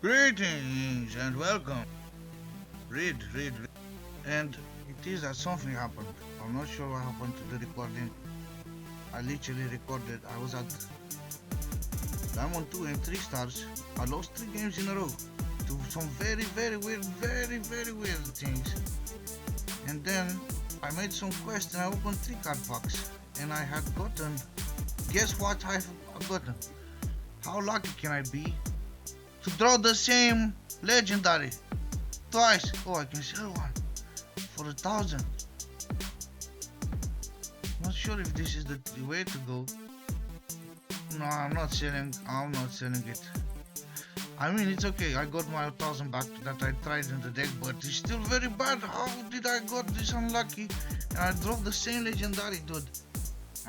Greetings and welcome. Read. And it is that something happened. I'm not sure what happened to the recording. I literally recorded. I was at Diamond 2 and 3 stars. I lost 3 games in a row to some very weird things. And then I made some quests and I opened 3 card packs. And I had gotten. Guess what I've gotten? How lucky can I be to draw the same legendary twice? Oh, I can sell one for 1,000. Not sure if this is the way to go. No, I'm not selling it. I mean, it's okay. I got my 1,000 back that I tried in the deck, but it's still very bad. How did I got this unlucky? And I drove the same legendary, dude.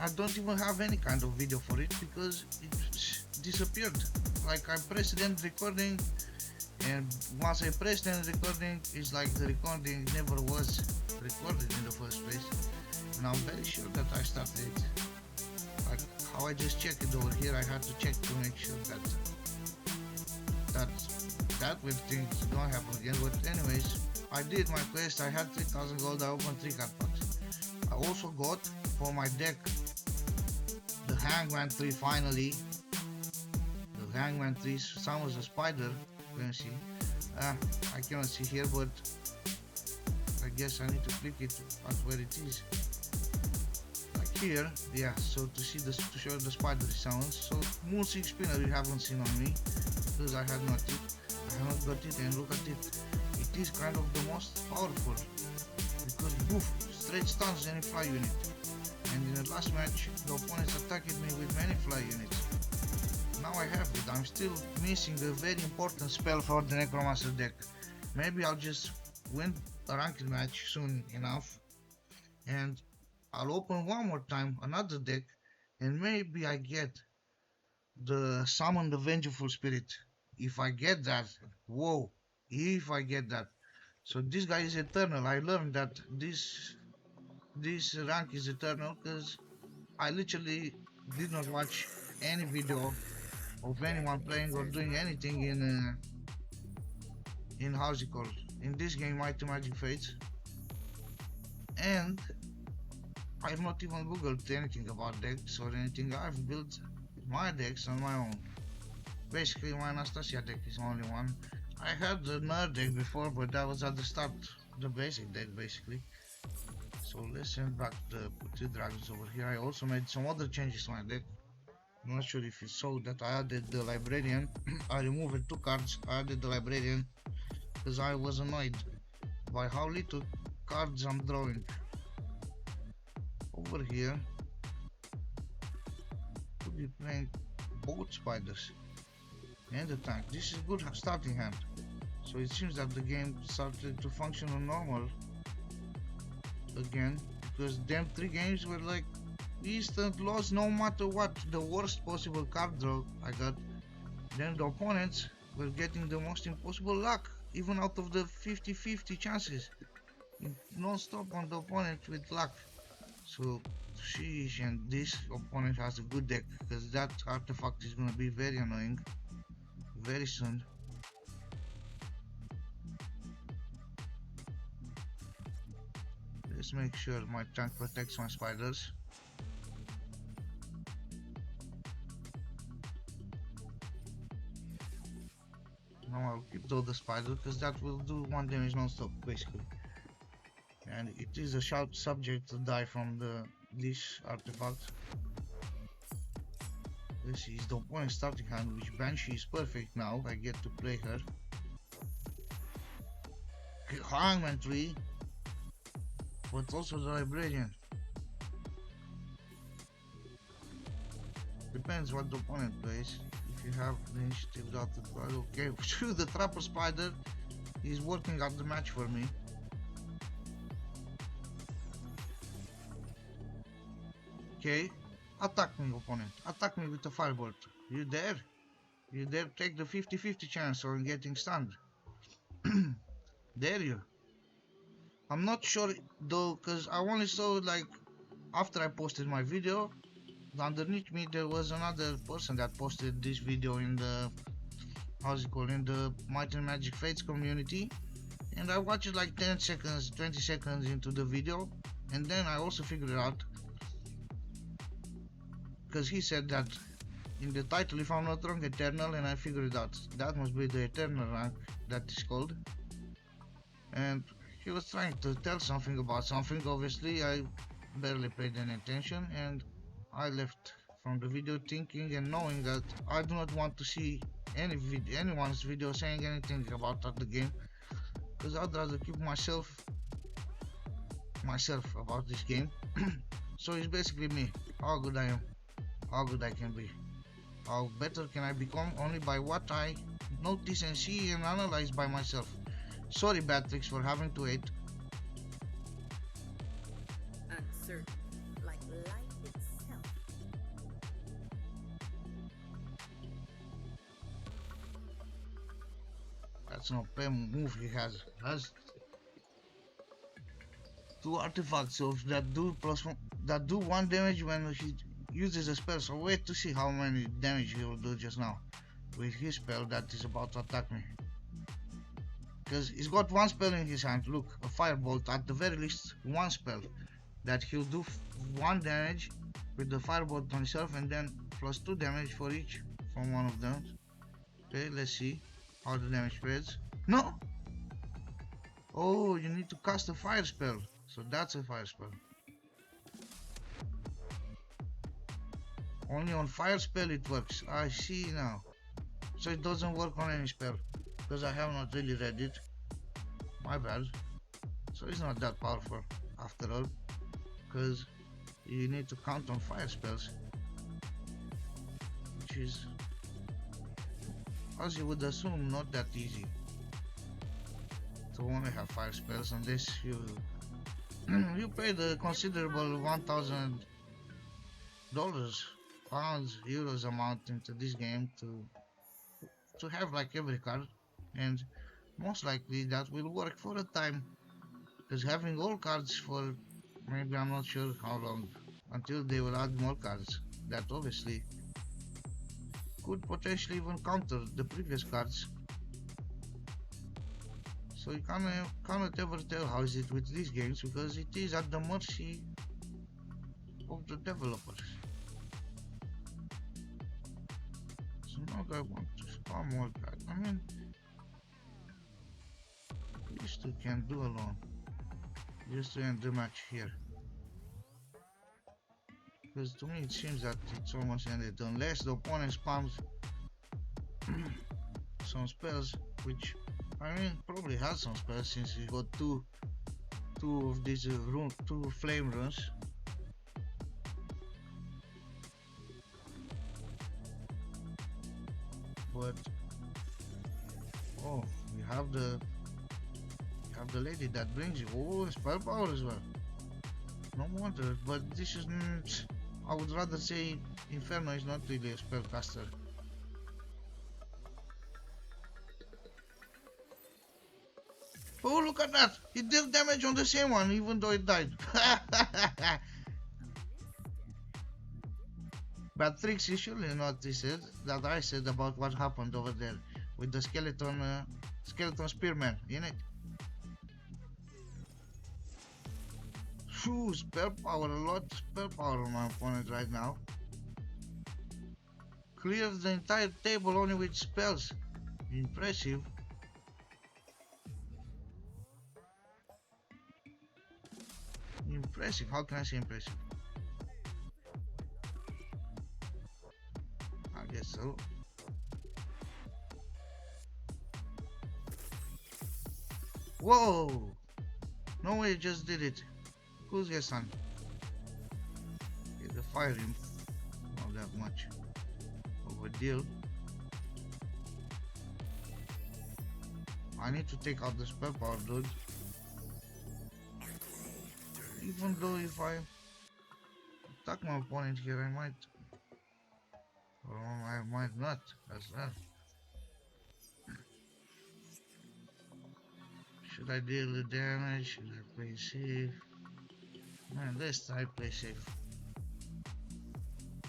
I don't even have any kind of video for it because it disappeared. Like I pressed end recording, and once I pressed end recording, it's like the recording never was recorded in the first place. And I'm very sure that I started it. Like how I just checked it over here, I had to check to make sure that weird things don't happen again. But anyways, I did my quest. I had 3,000 gold. I opened 3 card packs. I also got for my deck the Hangman 3 finally. The Hangman 3 summons a spider. You can see. I cannot see here, but I guess I need to click it at where it is. Like here, yeah. So to show the spider summons. So Moon 6 spinner you haven't seen on me because I have not got it, and look at it. It is kind of the most powerful because boof, straight stuns any fly unit. And in the last match, the opponents attacked me with many fly units. Now I have it. I'm still missing a very important spell for the Necromancer deck. Maybe I'll just win a ranked match soon enough, and I'll open one more time another deck, and maybe I get the Summon the Vengeful Spirit. If I get that, whoa, if I get that. So this guy is eternal. I learned that this rank is eternal because I literally did not watch any video of anyone playing or doing anything in how's it called, in this game Mighty Magic Fates, and I've not even googled anything about decks or anything. I've built my decks on my own. Basically my Anastasia deck is only one. I had the nerd deck before, but that was at the start, the basic deck basically. So let's send back the two dragons over here. I also made some other changes to my deck. I'm not sure if you saw that I added the librarian. I removed 2 cards. I added the librarian because I was annoyed by how little cards I'm drawing. Over here, could be playing both spiders and the tank. This is good starting hand. So it seems that the game started to function on normal again, because them 3 games were like instant loss no matter what. The worst possible card draw I got. Then the opponents were getting the most impossible luck, even out of the 50-50 chances. Non-stop on the opponent with luck. So sheesh, and this opponent has a good deck because that artifact is gonna be very annoying very soon. Let's make sure my tank protects my spiders. Now I'll keep the spider because that will do 1 damage non-stop basically. And it is a shout subject to die from this artifact. This is the opponent's starting hand, which Banshee is perfect now. I get to play her. Hangman 3, but also the librarian. Depends what the opponent plays. If you have the initiative dotted, okay. The Trapper Spider is working out the match for me. Okay, attack me, opponent. Attack me with the firebolt. You dare? You dare take the 50-50 chance on getting stunned? Dare you? I'm not sure though, because I only saw like after I posted my video. Underneath me there was another person that posted this video in the how's it called, in the Might and Magic Fates community, and I watched like 10 seconds, 20 seconds into the video, and then I also figured out, because he said that in the title, if I'm not wrong, Eternal, and I figured out that must be the Eternal rank that is called, and he was trying to tell something about something. Obviously I barely paid any attention, and I left from the video thinking and knowing that I do not want to see anyone's video saying anything about the game, because I'd rather keep myself about this game. So it's basically me, how good I am, how good I can be, how better can I become only by what I notice and see and analyze by myself. Sorry Batrix for having to wait. Uncertain, like life itself. That's no play move he has. Has two artifacts of that do that do 1 damage when he uses a spell. So wait to see how many damage he will do just now with his spell that is about to attack me. Because he's got 1 spell in his hand. Look, a firebolt, at the very least 1 spell that he'll do 1 damage with the firebolt on himself, and then plus 2 damage for each from one of them. Okay, let's see how the damage spreads. No! Oh, you need to cast a fire spell. So that's a fire spell. Only on fire spell it works. I see now. So it doesn't work on any spell, because I have not really read it. My bad. So it's not that powerful after all, because you need to count on fire spells, which is, as you would assume, not that easy to only have fire spells unless you you pay the considerable $1,000, pounds, euros amount into this game to have like every card, and most likely that will work for a time, because having all cards for maybe, I'm not sure how long, until they will add more cards that obviously could potentially even counter the previous cards. So you cannot ever tell how is it with these games, because it is at the mercy of the developers. So now I want to spam more cards. I mean, these two can do alone, just to end the match here. Because to me it seems that it's almost ended, unless the opponent spams some spells, which I mean probably has some spells since he got two of these two flame runes. But oh, you have the lady that brings you. Oh, spell power as well. No wonder, but this is I would rather say Inferno is not really a spellcaster. Oh, look at that! It did damage on the same one, even though it died. Batrix, you surely noticed that I said about what happened over there with the skeleton spearman in it. Phew, spell power, a lot of spell power on my opponent right now. Clears the entire table only with spells. Impressive. Impressive, how can I say impressive? I guess so. Whoa! No way, just did it. Who's your son? The fire him. Not that much of a deal. I need to take out the spell power, dude. Even though if I attack my opponent here, I might, or I might not as well. Should I deal the damage? Should I play safe? Man, let's try play safe.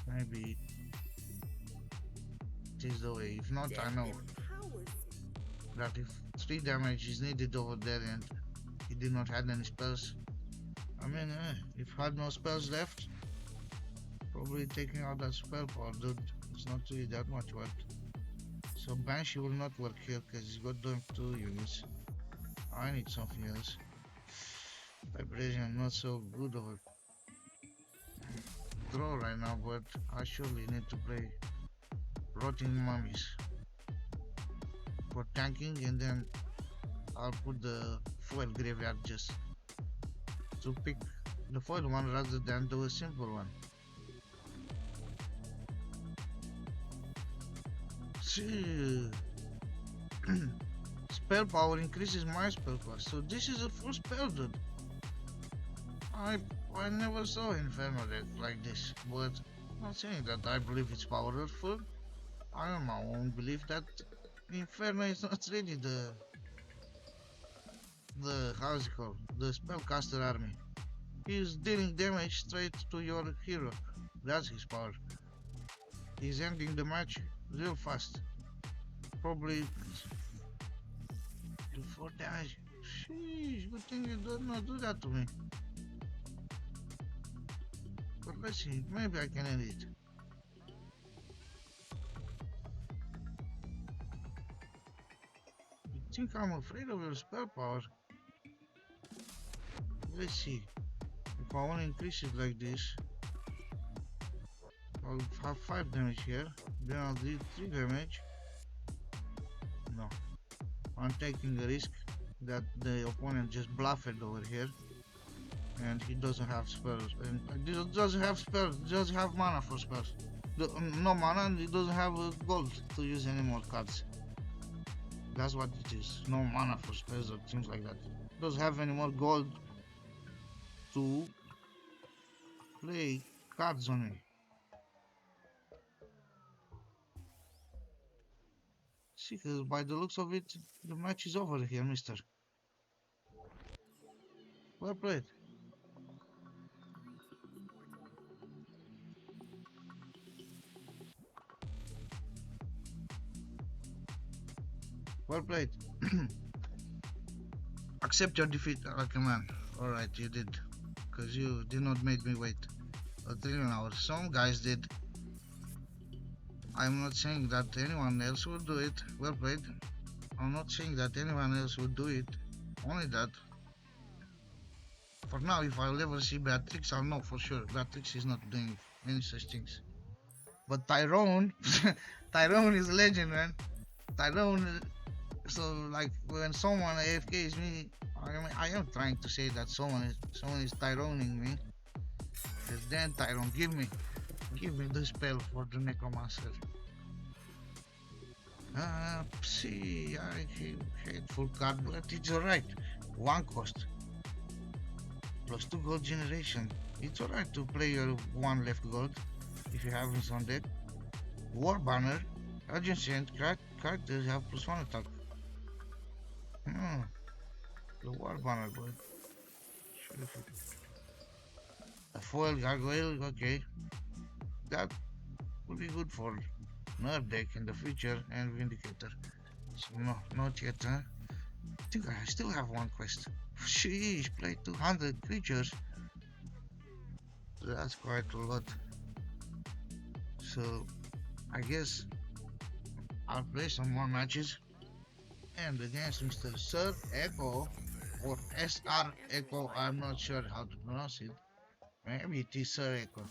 Maybe it is the way. If not, I know. lower speed. that if 3 damage is needed over there and he did not have any spells. I mean, if he had no spells left, probably taking out that spell power, dude, it's not really that much work. So Banshee will not work here because he's got them 2 units. I need something else. Vibration not so good of a draw right now, but I surely need to play Rotting Mummies for tanking, and then I'll put the foil graveyard just to pick the foil one rather than do a simple one. See, spell power increases my spell cost, so this is a full spell, dude. I never saw Inferno deck like this, but I'm not saying that I believe it's powerful. I have my own belief that Inferno is not really the how's it called, the spellcaster army. He's dealing damage straight to your hero. That's his power. He's ending the match real fast. Probably do 4 damage. Sheesh, good thing you do not do that to me. But let's see, maybe I can end it. You think I'm afraid of your spell power? Let's see. If I want to increase it like this, I'll have 5 damage here, then I'll do 3 damage. No, I'm taking a risk that the opponent just bluffed over here, and he doesn't have spells, and he doesn't have spells, doesn't have mana for spells. No mana, and he doesn't have gold to use any more cards. That's what it is, no mana for spells or things like that. Doesn't have any more gold to play cards on me. See, cause by the looks of it, the match is over here, mister. Well played. Well played. Accept your defeat like a man. Alright, you did. Because you did not make me wait a trillion hours. Some guys did. I'm not saying that anyone else would do it. Well played. I'm not saying that anyone else would do it. Only that. For now, if I'll ever see Beatrix, I'll know for sure. Beatrix is not doing any such things. But Tyrone, Tyrone is a legend, man. Tyrone, so like when someone AFKs me, I am trying to say that someone is Tyroning me. Cause then Tyrone, give me the spell for the Necromancer. See, I hate full card, but it's alright. 1 cost. Plus 2 gold generation. It's alright to play your 1 left gold if you have it on deck. War Banner. Urgency and characters have +1 attack. The War Banner, but a foil gargoyle, okay. That would be good for Nerd deck in the future and Vindicator. So no, not yet, huh? I think I still have 1 quest. Sheesh, play 200 creatures. That's quite a lot. So I guess I'll play some more matches. And against Mr. Sir Echo or SR Echo, I'm not sure how to pronounce it. Maybe it is Sir Echo.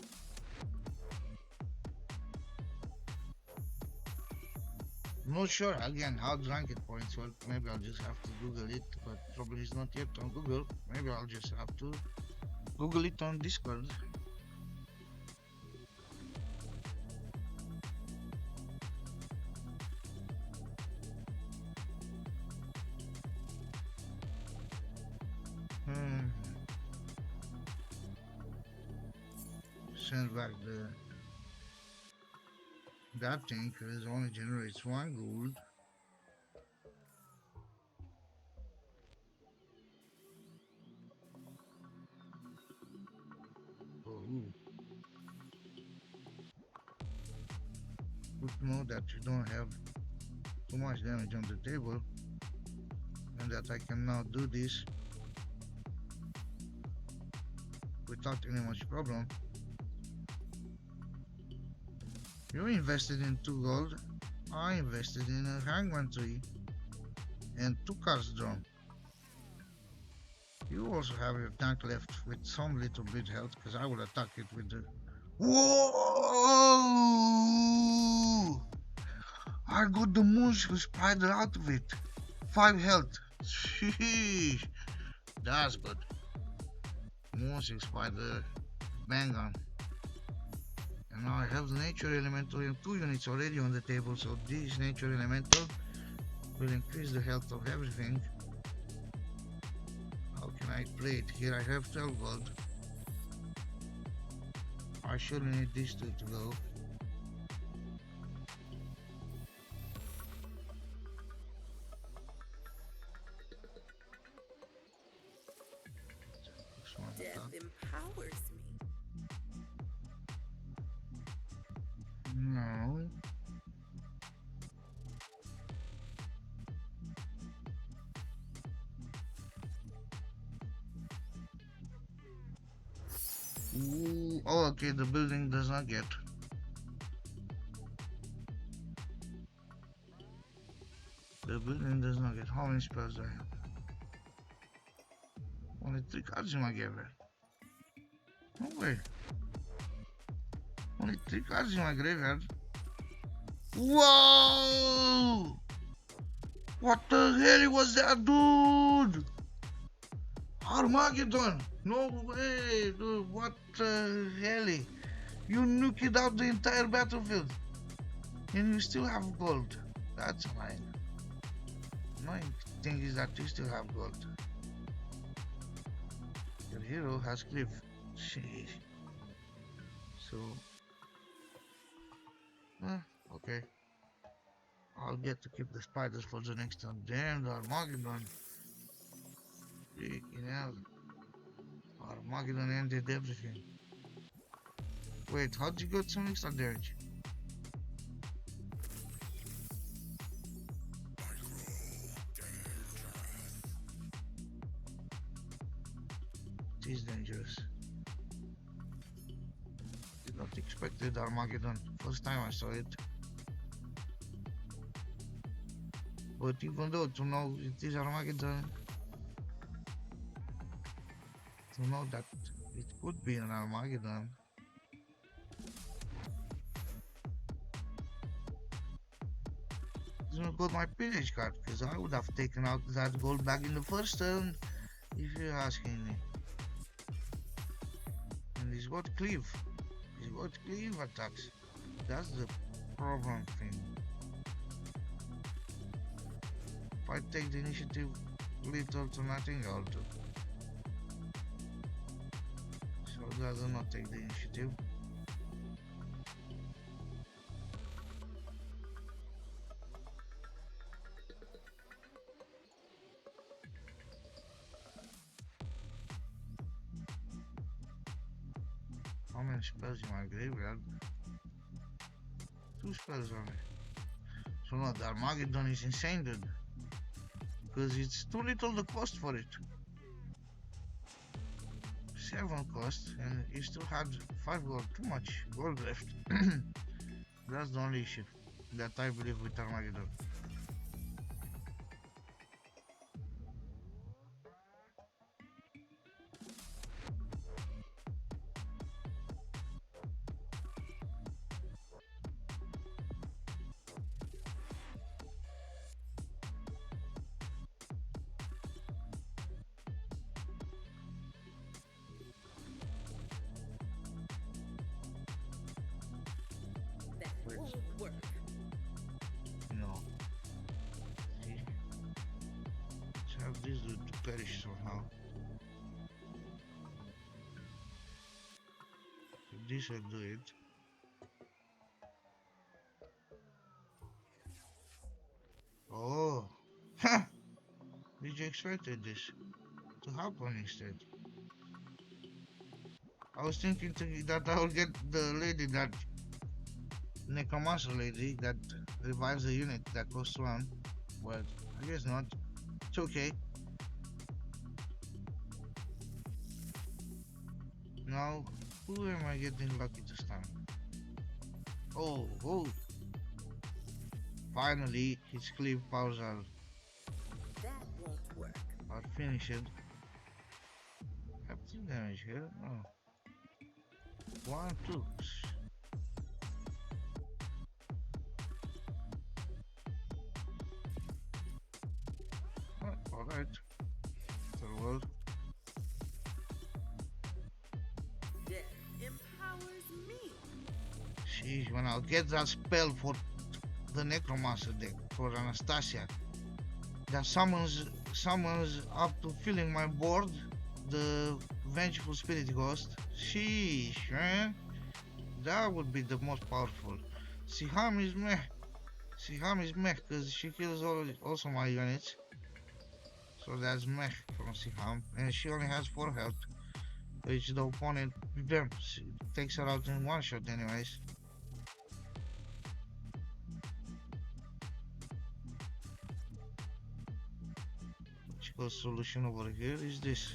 Not sure again how the ranked points work. Maybe I'll just have to Google it, but probably it's not yet on Google. Maybe I'll just have to Google it on Discord. Send back that thing because it only generates 1 gold. Oh. Good to know that you don't have too much damage on the table, and that I can now do this without any much problem. You invested in 2 gold, I invested in a hangman tree and 2 cards drawn. You also have your tank left with some little bit health, because I will attack it with the... Whoa! I got the Moonshell Spider out of it. 5 health. Sheesh. That's good. Moonshell Spider. Bang on. And now I have the Nature Elemental and 2 units already on the table, so this Nature Elemental will increase the health of everything. How can I play it? Here I have 12 gold. I surely need these 2 to go. Death empowers me. No. Ooh, oh, okay, the building does not get. The building does not get. How many spells do I have? Only 3 cards in my graveyard. No way. Only 3 cards in my graveyard. Whoa! What the hell was that, dude? Armageddon! No way, dude. What the hell? You nuked out the entire battlefield. And you still have gold. That's annoying. Annoying thing is that you still have gold. Your hero has cliff. Sheesh. So, okay. I'll get to keep the spiders for the next time. Damn, the Armageddon. Freaking hell. Armageddon ended everything. Wait, how'd you get some extra damage? It is dangerous. Did not expect it, Armageddon. First time I saw it. But even though to know it is Armageddon, to know that it could be an Armageddon. It's not got my pillage card, because I would have taken out that gold back in the first turn, if you're asking me. And he's got cleave. He's got cleave attacks. That's the problem thing. If I take the initiative little to nothing, I'll do. So I do not take the initiative. How many spells in my graveyard? 2 spells only. So no, the Armageddon is insane, dude. Because it's too little the cost for it. 7 cost, and you still had 5 gold. Too much gold left. That's the only issue that I believe with Armageddon. That won't work. No. See? Let's have this dude to perish somehow. If this will do it. Oh! Ha! Did you expect this to happen instead? I was thinking that I would get the lady, that Necromancer lady, that revives the unit that costs 1, but I guess not. It's okay. Now, who am I getting lucky this time? Oh, finally, his cleave powers That won't work. are finished. Have 2 damage here? No. 1, 2. Alright. Farewell. Death empowers me. Sheesh, when I'll get that spell for the Necromancer deck, for Anastasia, that summons up to filling my board the Vengeful Spirit Ghost. Sheesh, man. That would be the most powerful. Siham is meh. Siham is meh because she kills also my units. So that's meh from Siham. And she only has 4 health. Which the opponent takes her out in 1 shot anyways. Chico's solution over here is this.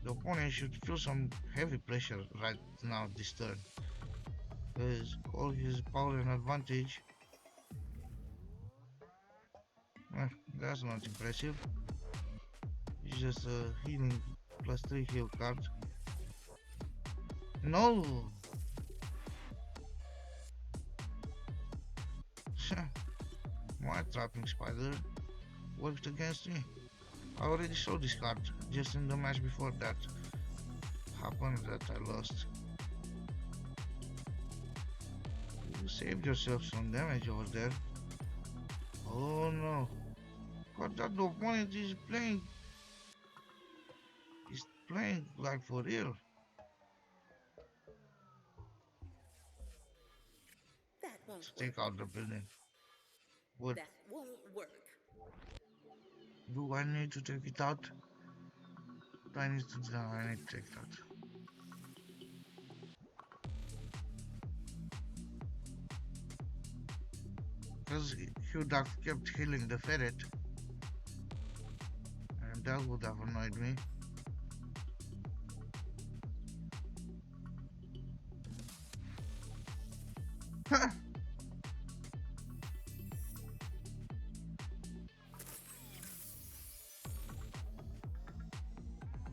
The opponent should feel some heavy pressure right now this turn, because all his power and advantage. That's not impressive. It's just a healing +3 heal card. No! My trapping spider worked against me. I already saw this card just in the match before that happened that I lost. You saved yourself some damage over there. Oh no. God, that the opponent is playing. He's playing like for real. That won't To work. take out the building. What That won't work. do I need to take it out? Do I need to no, I need to take it out. Because he would have kept healing the ferret. And that would have annoyed me.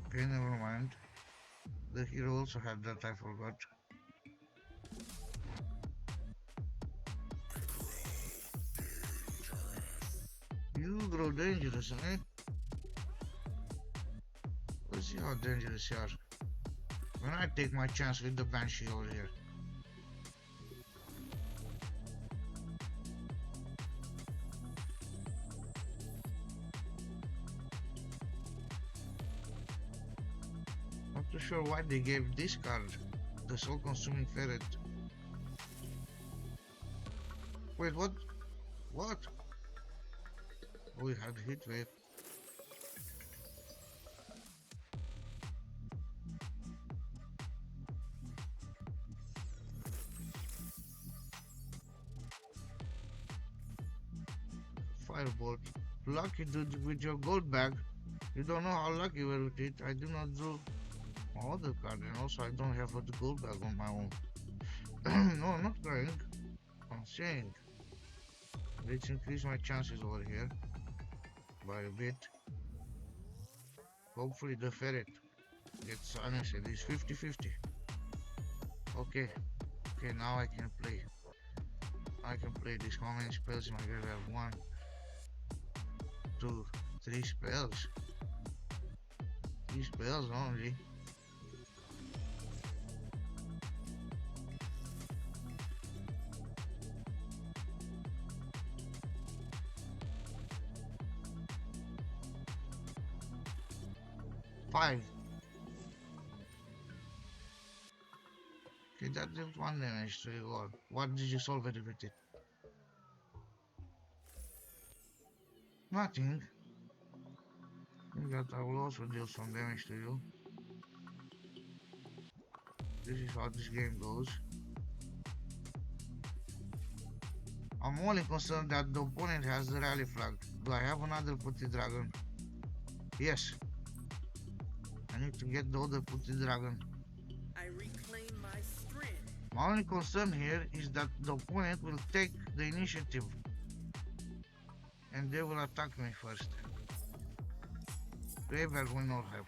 Okay, never mind. The hero also had that, I forgot. You grow dangerous, eh? Let's see how dangerous you are. When I take my chance with the Banshee over here. Not too sure why they gave this card, the Soul Consuming Ferret. Wait, what? What? We had hit wave. Firebolt. Lucky dude with your gold bag. You don't know how lucky we were with it. I do not do my other card, and also I don't have a gold bag on my own. No, I'm not crying. I'm saying. Let's increase my chances over here by a bit. Hopefully the ferret gets silenced. It is 50-50. Okay. Okay, now I can play. I can play this. How many spells am I gonna have? 1, 2, 3 spells. 3 spells only. Five. Okay, that did 1 damage to you. What did you solve it with it? Nothing. That I will also deal some damage to you. This is how this game goes. I'm only concerned that the opponent has the rally flag. Do I have another Putty Dragon? Yes. I need to get the other Putty Dragon. I reclaim my strength. My only concern here is that the opponent will take the initiative and they will attack me first. Graveyard will not help.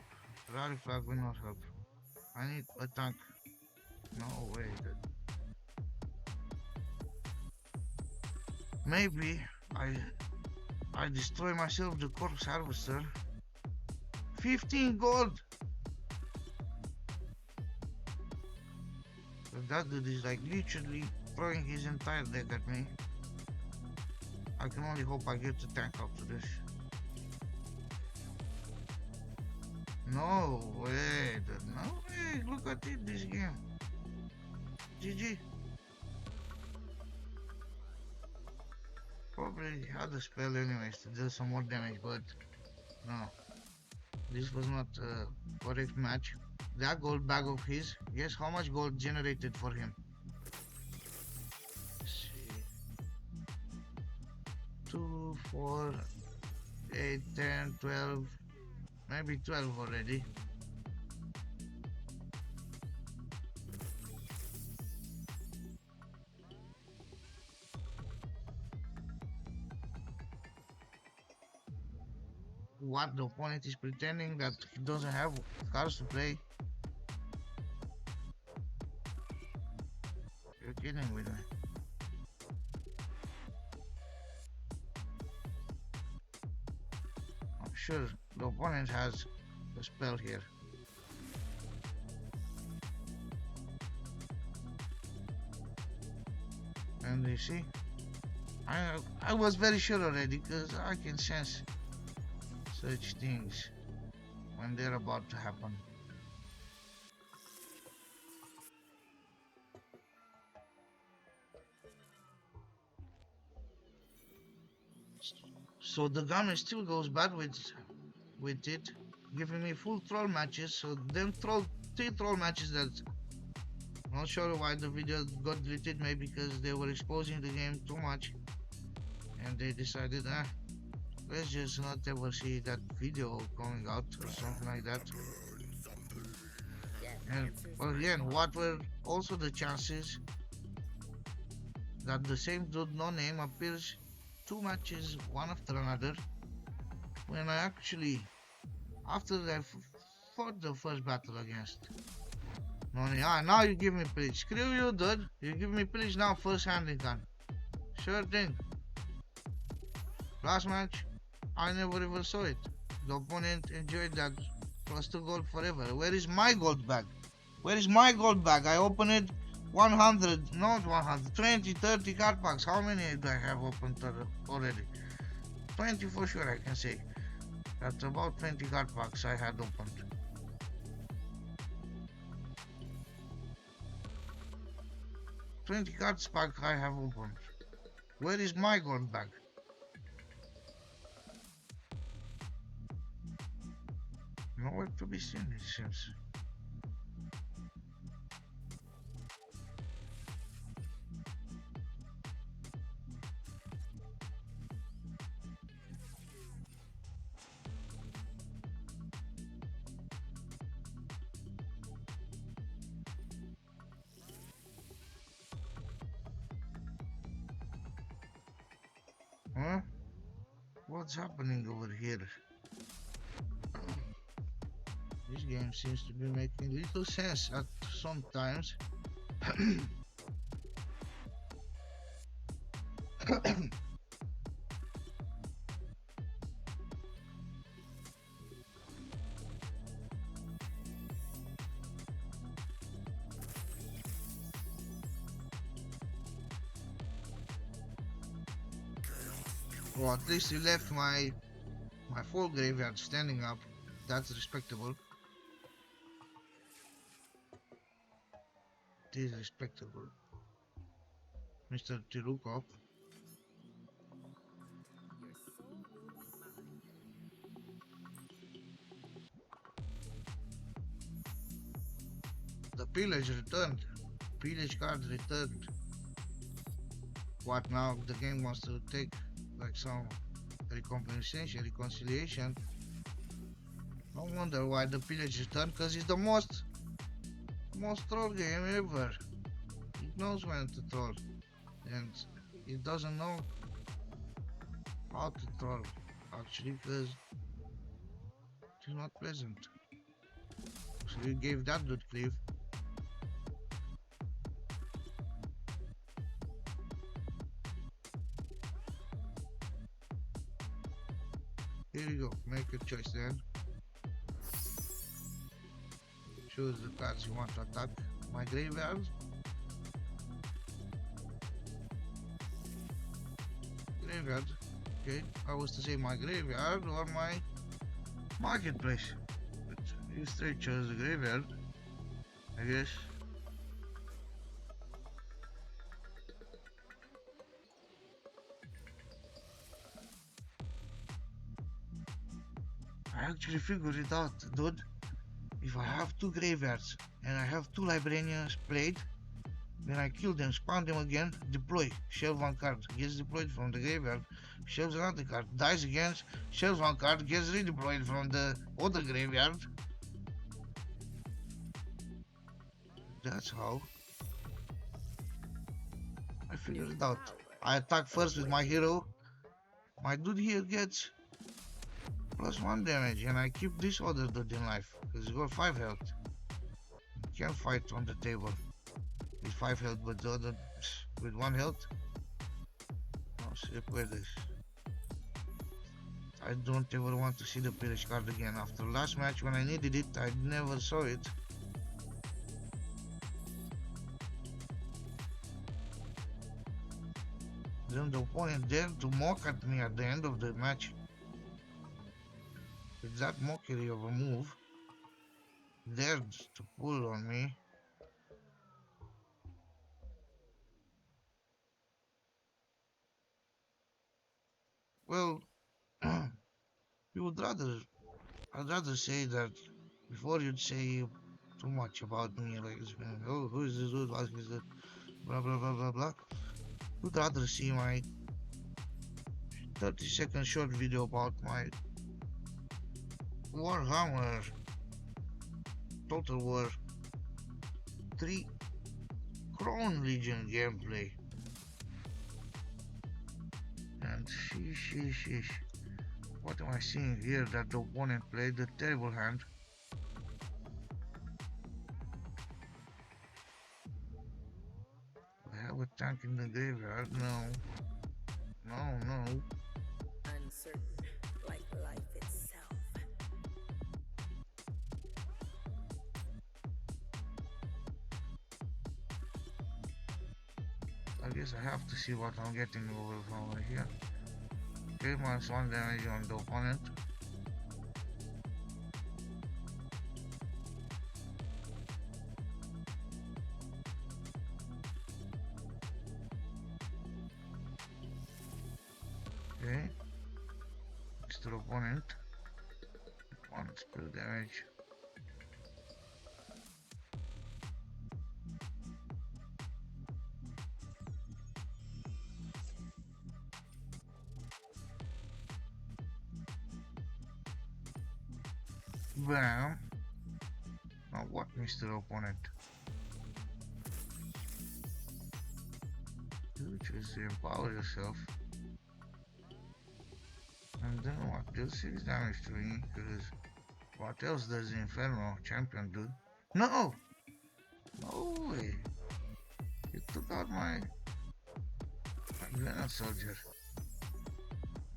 Rally flag will not help. I need a tank. No way. Maybe I destroy myself the corpse harvester. 15 gold! But that dude is like literally throwing his entire deck at me. I can only hope I get the tank after this. No way, dude. No way. Look at it, this game. GG. Probably had a spell anyways to do some more damage, but no. This was not a correct match. That gold bag of his, guess how much gold generated for him? Let's see. 2, 4, 8, 10, 12, maybe 12 already. What the opponent is pretending that he doesn't have cards to play. You're kidding with me. I'm sure the opponent has a spell here. And you see, I was very sure already because I can sense such things when they're about to happen. So the gunner still goes bad with it, giving me full troll matches. So them 3 troll matches that not sure why the video got deleted, maybe because they were exposing the game too much and they decided let's just not ever see that video coming out or something like that. And well, again, what were also the chances that the same dude no name appears 2 matches one after another when I actually, after I fought the first battle against no name, now you give me pillage. Screw you, dude. You give me pillage now, first handling gun. Sure thing. Last match, I never even saw it. The opponent enjoyed that +2 gold forever. Where is my gold bag? Where is my gold bag? I opened it 100, not 100, 20, 30 card packs. How many do I have opened already? 20 for sure, I can say. That's about 20 card packs I had opened. $20 cards pack I have opened. Where is my gold bag? Nowhere to be seen, it seems. Huh? What's happening over here? This game seems to be making little sense at sometimes. Well, at least you left my full graveyard standing up. That's respectable. It is respectable, Mr. Tirukov. Your soul will be mine. The pillage returned. Pillage card returned. What now? The game wants to take like some reconciliation. No wonder why the pillage is done, because it's the most troll game ever. It knows when to troll, and it doesn't know how to troll actually, because it's not pleasant. So you gave that good cliff. Here you go, make your choice then. Choose the cards you want to attack. My graveyard. Graveyard. Okay, I was to say my graveyard or my marketplace. But you straight chose the graveyard, I guess. I actually figured it out, dude. If I have two graveyards and I have two librarians played, then I kill them, spawn them again, deploy, shelve one card, gets deployed from the graveyard, shelves another card, dies again, shelves one card, gets redeployed from the other graveyard. That's how I figured it out. I attack first with my hero. My dude here gets +1 damage, and I keep this other dude in life because he's got 5 health. He can't fight on the table with 5 health, but the other with 1 health. No, se puedes. I don't ever want to see the pillage card again. After last match when I needed it, I never saw it. Then the opponent dared to mock at me at the end of the match. With that mockery of a move, dared to pull on me. Well, you would rather, I'd rather say that before you'd say too much about me, like, oh, who is this dude, what is that, blah blah blah blah blah. You'd rather see my 30-second short video about my Warhammer Total War 3 Crown Legion gameplay. And sheesh. What am I seeing here? That the opponent played a terrible hand. I have a tank in the graveyard. No. Uncertain, like life itself. I guess I have to see what I'm getting over here. Okay, -1 damage on the opponent. Okay, Mr. Opponent, 1 spell damage. Bam. Now what, Mr. Opponent? You choose to empower yourself. And then what? Deal 6 damage to me, because what else does the Inferno champion do? No! No way! You took out my Venom Soldier.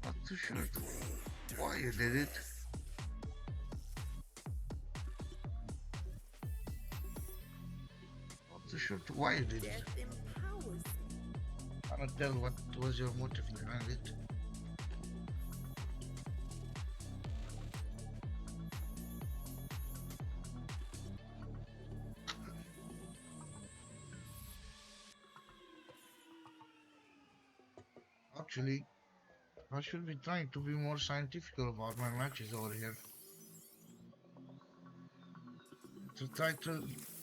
Not too sure why you did it. Not too sure why you did it. Death empowers me. I cannot tell what was your motive behind it. Actually, I should be trying to be more scientific about my matches over here. To try to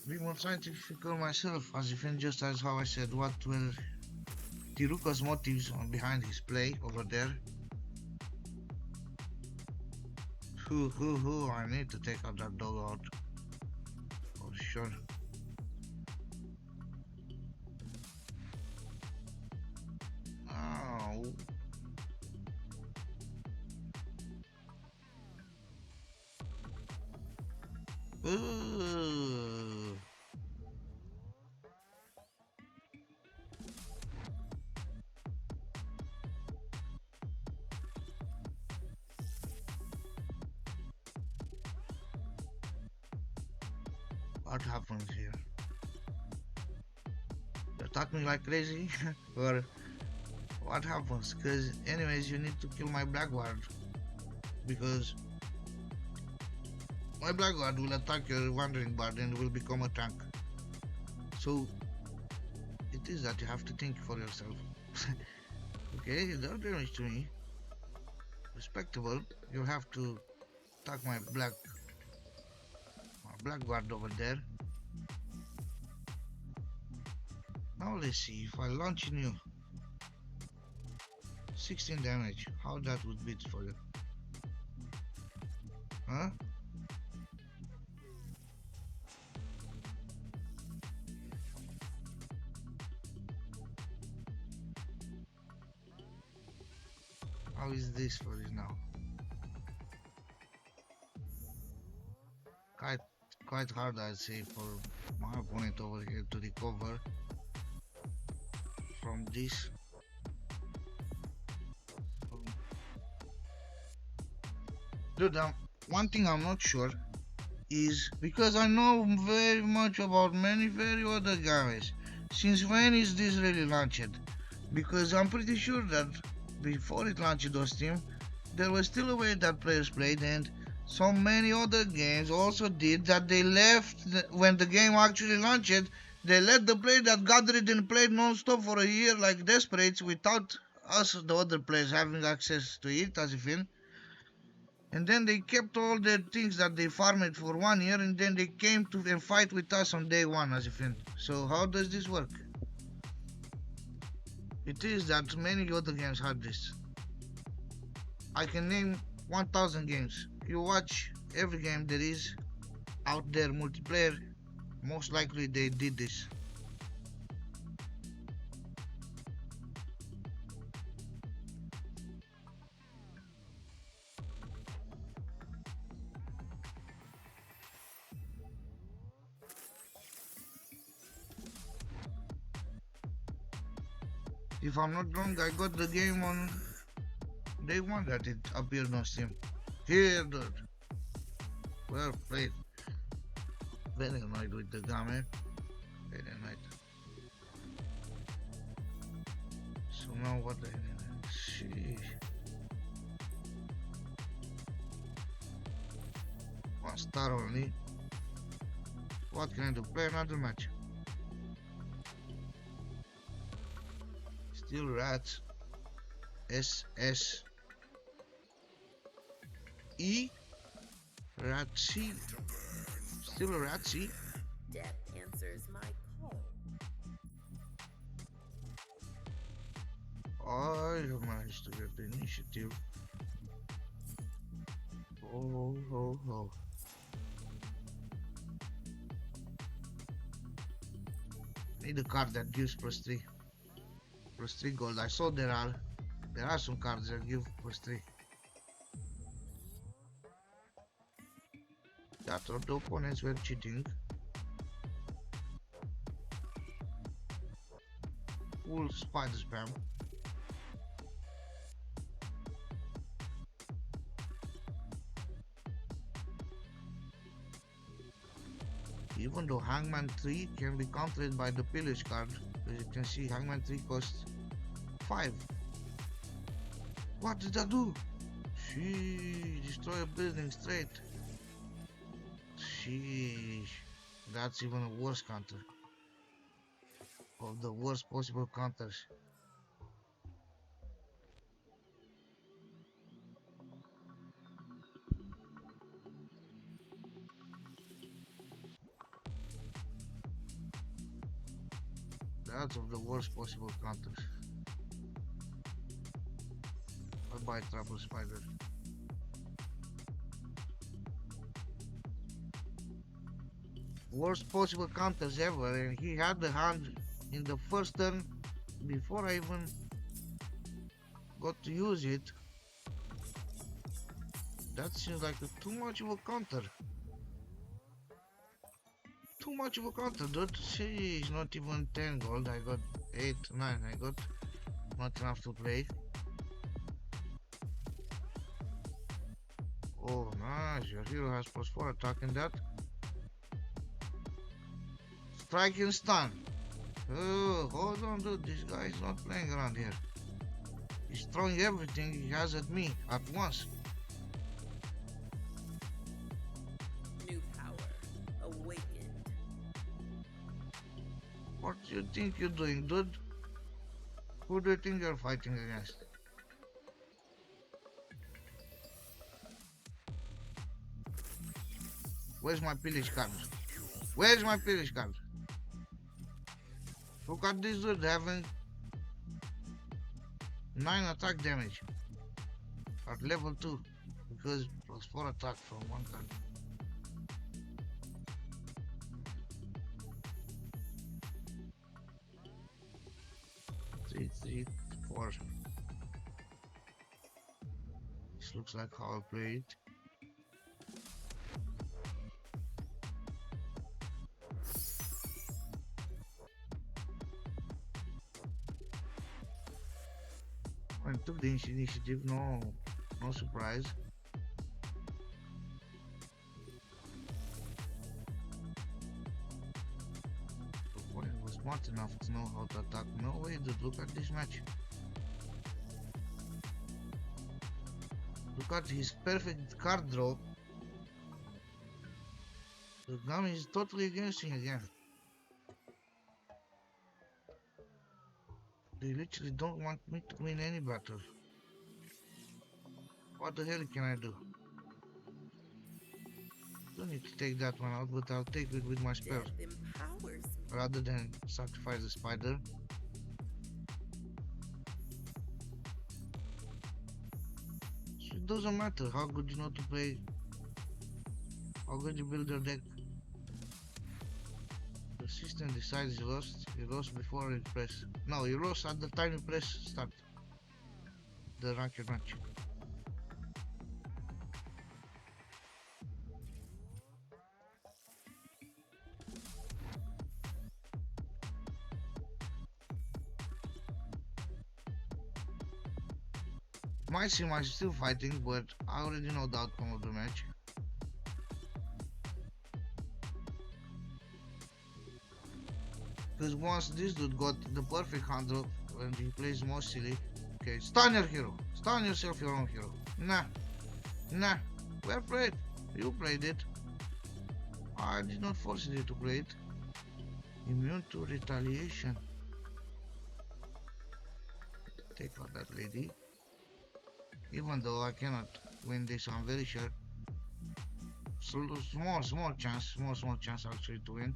be more scientific myself, as if in just as how I said what were Tiruka's motives on behind his play over there. I need to take out that dog out. For sure. Oh. Ooh. What happens here? You attack me like crazy? Or what happens? Because anyways, you need to kill my Blackguard. Because my Blackguard will attack your Wandering Bard and will become a tank. So it is that you have to think for yourself. Okay, don't damage to me. Respectable. You have to attack my Blackguard over there. Now let's see if I launch in you. 16 damage. How that would beat for you? Huh? How is this for you now? Quite hard, I'd say, for my opponent over here to recover from this. Dude, one thing I'm not sure is because I know very much about many very other guys. Since when is this really launched? Because I'm pretty sure that before it launched on Steam, there was still a way that players played, and so many other games also did that. They left when the game actually launched. They let the player that gathered and played non-stop for a year like desperates without us, the other players, having access to it as a thing. And then they kept all the things that they farmed for 1 year, and then they came to and fight with us on day one as a thing. So how does this work? It is that many other games had this. I can name 1000 games. You watch every game there is out there multiplayer, most likely they did this. If I'm not wrong, I got the game on day one that it appeared on Steam. Here, dude. Well played. Very annoyed with the game. Very annoyed. So now what the hell? Sheesh. One star only. What can I do? Play another match. Still rats. SS E Ratsy. Still a Ratsy. Death answers my call. I have managed to get the initiative. Oh. Need a card that gives +3. +3 gold. I saw there are some cards that give +3. That the opponents were cheating. Full spider spam. Even though Hangman 3 can be countered by the pillage card, as you can see, Hangman 3 costs 5. What did that do? Sheesh, destroy a building straight. Sheesh, that's even a worse counter. Of the worst possible counters. That's of the worst possible counters. buy Trouble Spider. Worst possible counters ever, and he had the hand in the first turn before I even got to use it. That seems like too much of a counter. Too much of a counter, dude. She's not even 10 gold. I got 8, 9. I got not enough to play. Oh, nice. Your hero has +4 attack in that. Strike and stun. Oh, hold on, dude. This guy is not playing around here. He's throwing everything he has at me at once. New power awakened. What do you think you're doing, dude? Who do you think you're fighting against? Where's my pillage card? Where's my pillage card? Look at this dude having 9 attack damage at level 2 because +4 attack from one card. 3, 3, 4. This looks like how I play it. When took the initiative, no surprise. The opponent was smart enough to know how to attack. No way, dude, look at this match. Look at his perfect card draw. The gun is totally against him again. They literally don't want me to win any battle. What the hell can I do? Don't need to take that one out, but I'll take it with my spell Death empowers me. rather than sacrifice the spider. So it doesn't matter how good you know to play, how good you build your deck. The system decides you lost. You lost before you press. No, you lost at the time you press start the ranked match. Might seem I'm still fighting, but I already know the outcome of the match. Because once this dude got the perfect handle when he plays more silly. Okay, stun your hero. Stun yourself your own hero. Nah. Well played. You played it. I did not force you to play it. Immune to retaliation. Take out that lady. Even though I cannot win this, I'm very sure. Small chance actually to win.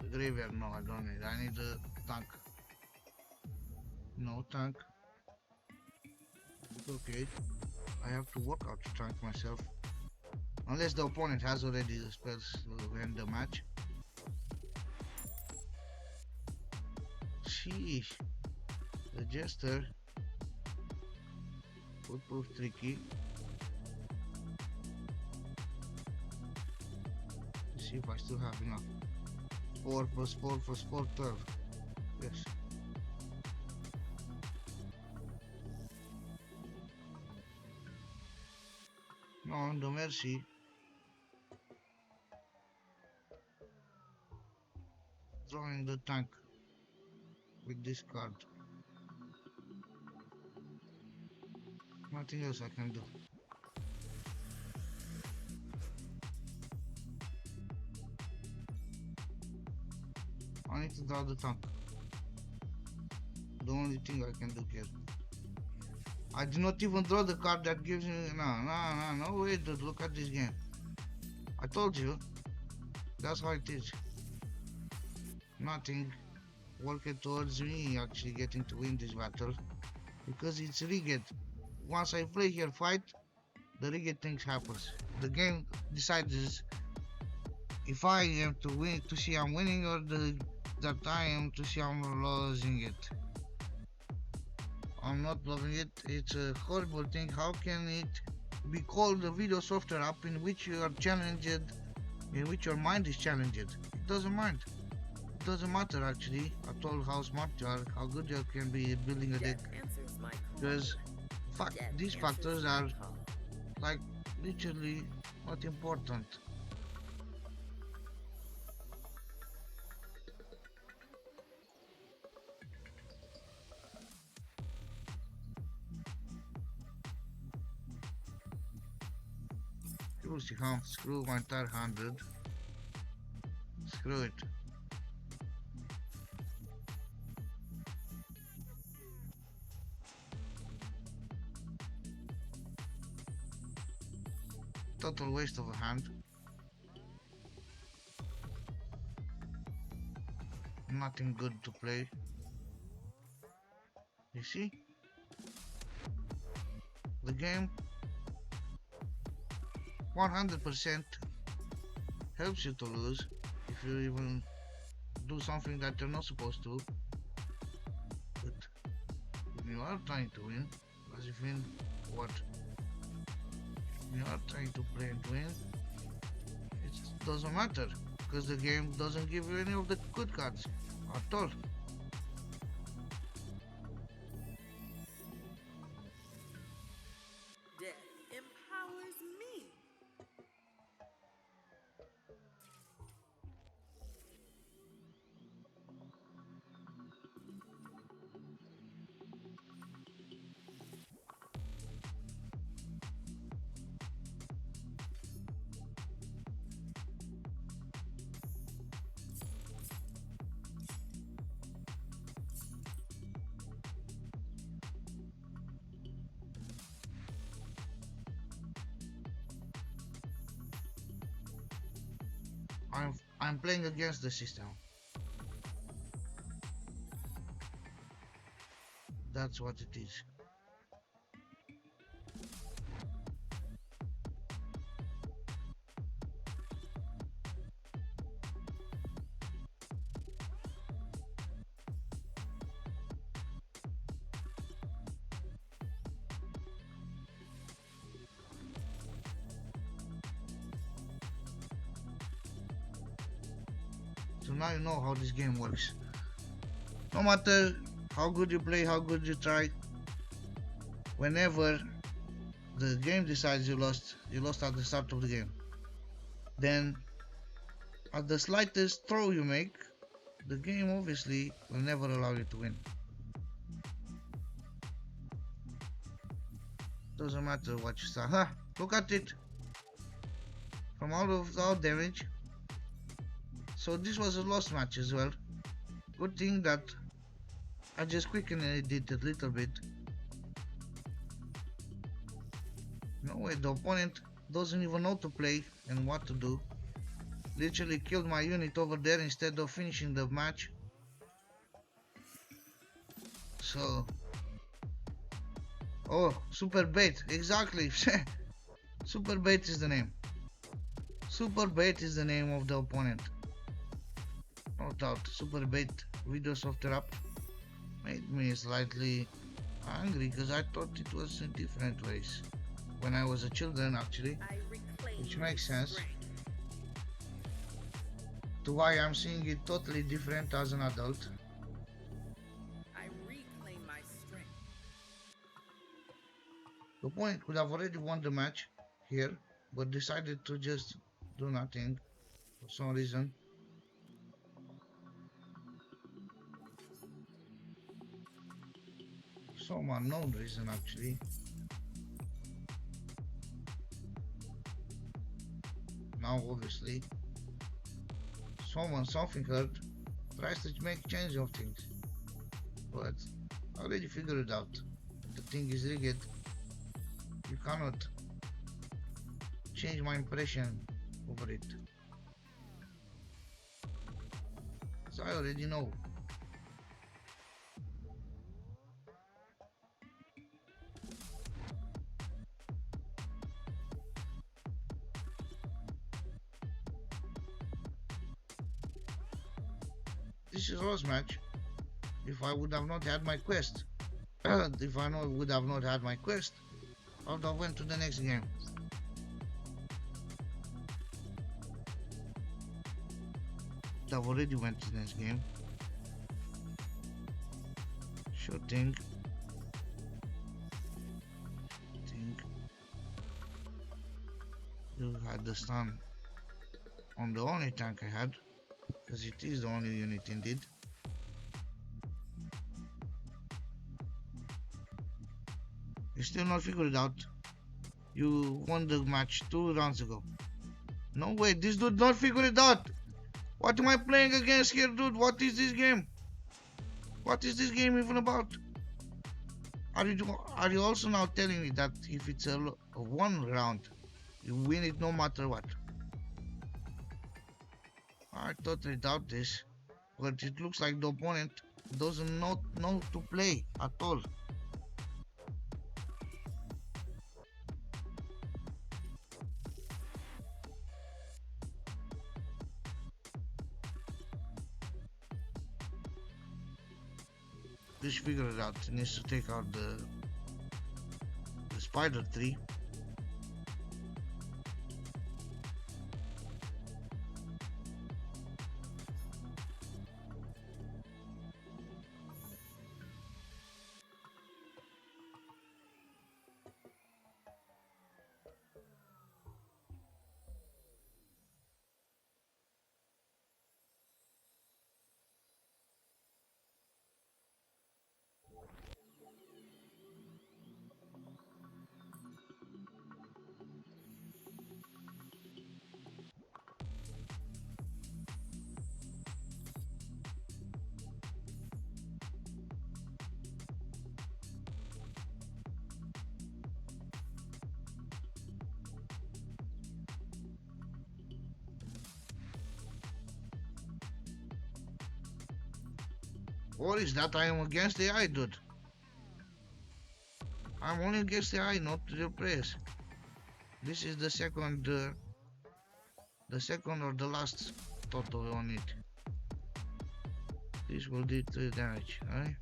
The graveyard, no, I don't need. I need a tank. No tank. Okay. I have to work out to tank myself. Unless the opponent has already the spells to end the match. Sheesh. The Jester would prove tricky. Let's see if I still have enough. 4 plus 4 plus 4, 12. Yes. No, the Mercy. Drawing the tank with this card. Nothing else I can do. I need to draw the tank. the only thing I can do here. I did not even draw the card that gives me. No way, dude. Look at this game. I told you. That's how it is. Nothing working towards me actually getting to win this battle. Because it's rigged. Once I play here fight, the rigged things happens. The game decides if I am to win to see I'm winning or that I am to see I'm losing it. I'm not loving it. It's a horrible thing. How can it be called a video software app in which you are challenged, in which your mind is challenged? It doesn't mind. It doesn't matter actually at all how smart you are, how good you can be at building a deck. Because these factors are like literally not important. Screw my entire 100. Screw it. Total waste of a hand. Nothing good to play. You see? The game 100% helps you to lose if you even do something that you're not supposed to. But when you are trying to win, as if in what? When you are trying to play and win, it doesn't matter because the game doesn't give you any of the good cards at all. Death empowers me. I'm playing against the system. That's what it is. So now you know how this game works. No matter how good you play, how good you try, whenever the game decides you lost at the start of the game, then at the slightest throw you make, the game obviously will never allow you to win. Doesn't matter what you start. Look at it. From all of our damage. So this was a lost match as well. Good thing that I just quickened it a little bit. No way, the opponent doesn't even know to play and what to do. Literally killed my unit over there instead of finishing the match. So... Oh, Super Bait, exactly. Super Bait is the name. Super Bait is the name of the opponent. No doubt, Super Bait video software app made me slightly angry because I thought it was in different ways when I was a children actually, which makes sense to why I'm seeing it totally different as an adult. I reclaim my strength. The opponent could have already won the match here, but decided to just do nothing for some reason. Some unknown reason actually. Now obviously something heard tries to make change of things, but I already figured it out. The thing is rigged. You cannot change my impression over it. So I already know. This is lost match. If I would have not had my quest. If I would have not had my quest, I would have went to the next game. I've already went to the next game. Sure thing. You had the stun on the only tank I had, because it is the only unit indeed. You still not figured it out. You won the match 2 rounds ago. No way, this dude not figured it out. What am I playing against here, dude? What is this game? What is this game even about? Are you also now telling me that if it's a 1 round, you win it no matter what? I totally doubt this, but it looks like the opponent doesn't know to play at all. Just figure it out. It needs to take out the spider tree. What is that? I am against the eye, dude. I'm only against the eye, not the press. This is the second or the last total on it. This will do 3 damage, right?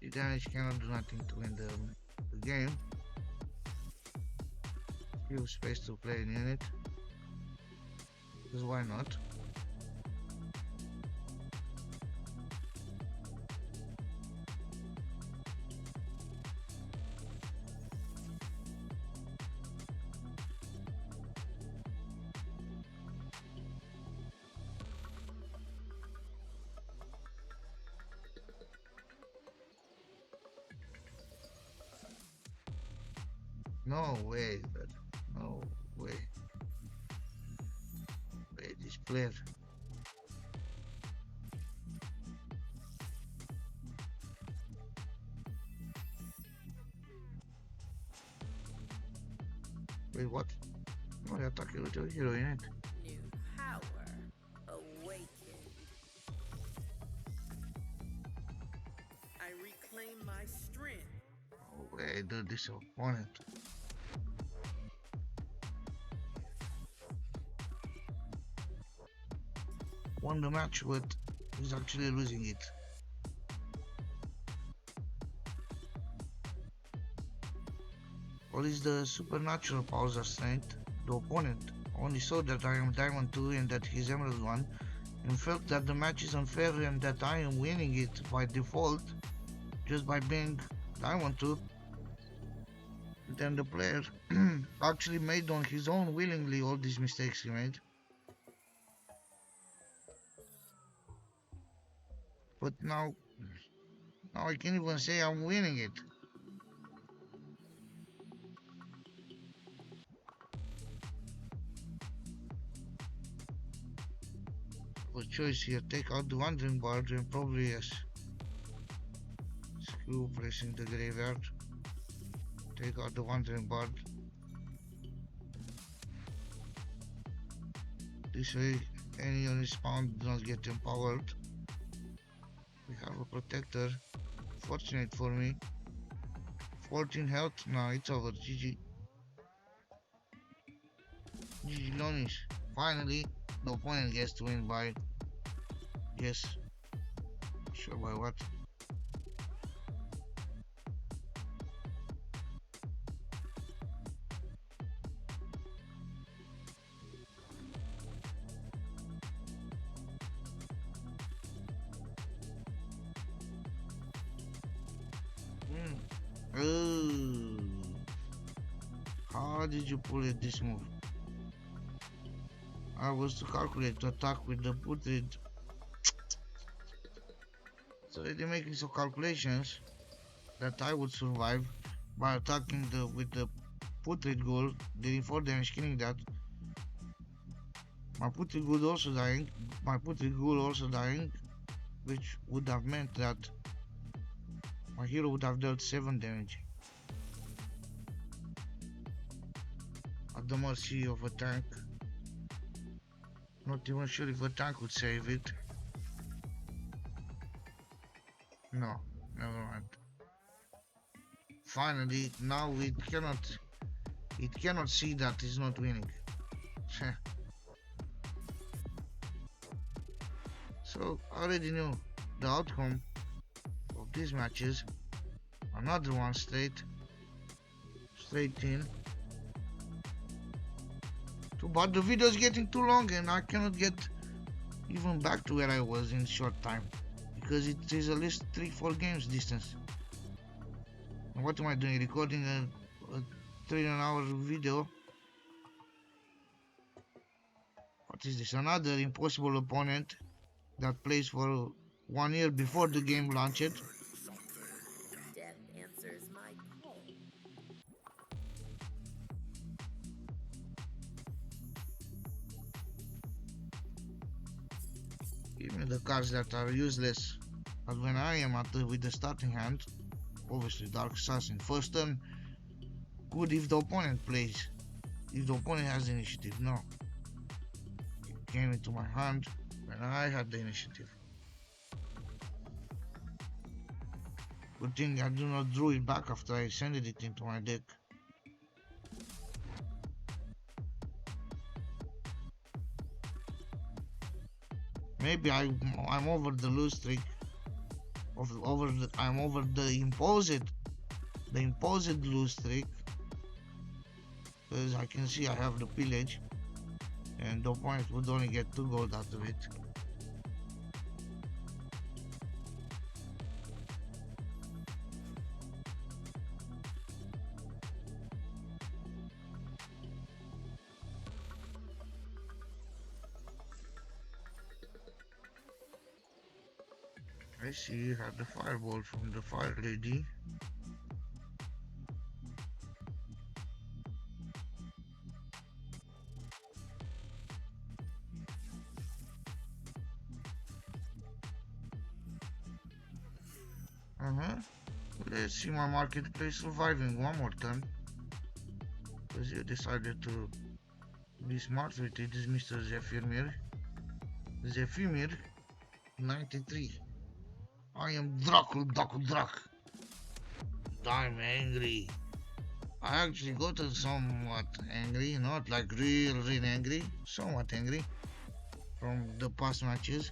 The damage cannot do nothing to win the game. Give space to play an unit. Because why not? No way, but no way. Wait, this player. Wait, what? No, you're talking with your hero in it. New power awakened. I reclaim my strength. Oh, wait, dude, this opponent. Won the match, but he's actually losing it. What is the supernatural powers of strength? The opponent only saw that I am Diamond 2 and that he's Emerald 1, and felt that the match is unfair and that I am winning it by default just by being Diamond 2. Then the player actually made on his own willingly all these mistakes he made. But now I can't even say I'm winning it. A choice here, take out the Wandering Bard and probably yes. Q, pressing the graveyard. Take out the wandering bard. This way, any unit spawned does not get empowered. We have a protector. Fortunate for me. 14 health. Now it's over. GG. GG Lonish. Finally, the opponent gets to win by. Yes. Sure by what? Oh, how did you pull it this move? I was to calculate to attack with the putrid. So they're making some calculations that I would survive by attacking with the putrid ghoul, dealing 4 damage, killing that. My putrid ghoul also dying. Which would have meant that my hero would have dealt 7 damage. At the mercy of a tank. Not even sure if a tank would save it. No, never mind. Finally, now it cannot see that it's not winning. So I already knew the outcome of these matches. Another one straight in. But the video is getting too long and I cannot get even back to where I was in short time because it is at least 3-4 games distance. And what am I doing? Recording a 3-hour video? What is this? Another impossible opponent that plays for 1 year before the game launched. Death answers my call. Give me the cards that are useless. But when I am with the starting hand, obviously Dark Assassin. First turn, good if the opponent plays. If the opponent has the initiative, no. It came into my hand when I had the initiative. Good thing I do not drew it back after I sent it into my deck. Maybe I'm over the lose streak. I'm over the imposed lose streak. Because I can see I have the pillage, and the opponent would only get 2 gold out of it. I see you have the fireball from the fire lady. Let's see my marketplace surviving one more turn. Because you decided to be smart with it. Is Mr. Zephimir 93. I am Drak. I'm angry. I actually gotten somewhat angry, not like really angry, somewhat angry from the past matches.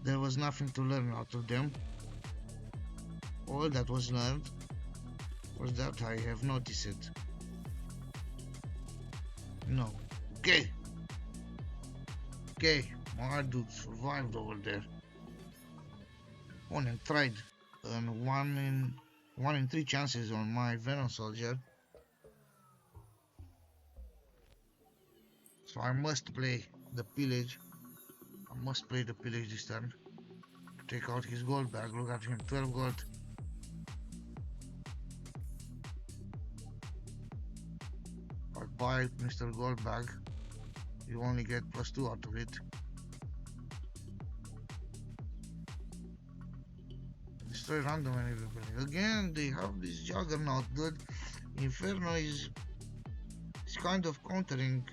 There was nothing to learn out of them. All that was learned was that I have noticed it. No. Okay, my dude survived over there. Opponent tried and 1 in 3 chances on my Venom Soldier. So I must play the pillage. I must play the pillage this turn. Take out his gold bag. Look at him, 12 gold. I buy Mr. Goldbag. You only get +2 out of it. Destroy random everybody. Again, they have this Juggernaut, dude. Inferno is kind of countering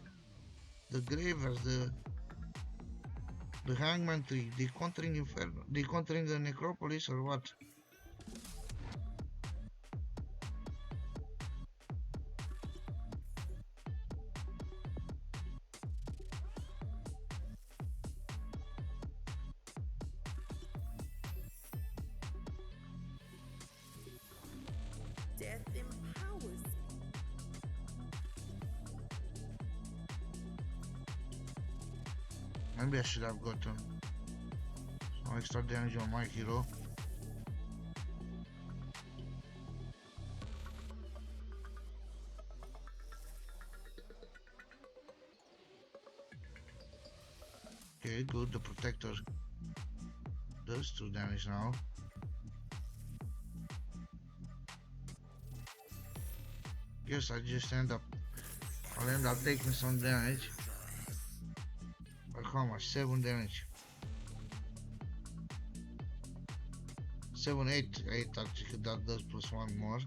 the Gravers, the Hangman tree. They countering Inferno. They countering the Necropolis or what? Death empowers me. Maybe I should have gotten some extra damage on my hero. Okay, good. The protector does 2 damage now. Guess I just I'll end up taking some damage. But how much? 7 damage. 7, 8 actually, that does plus 1 more.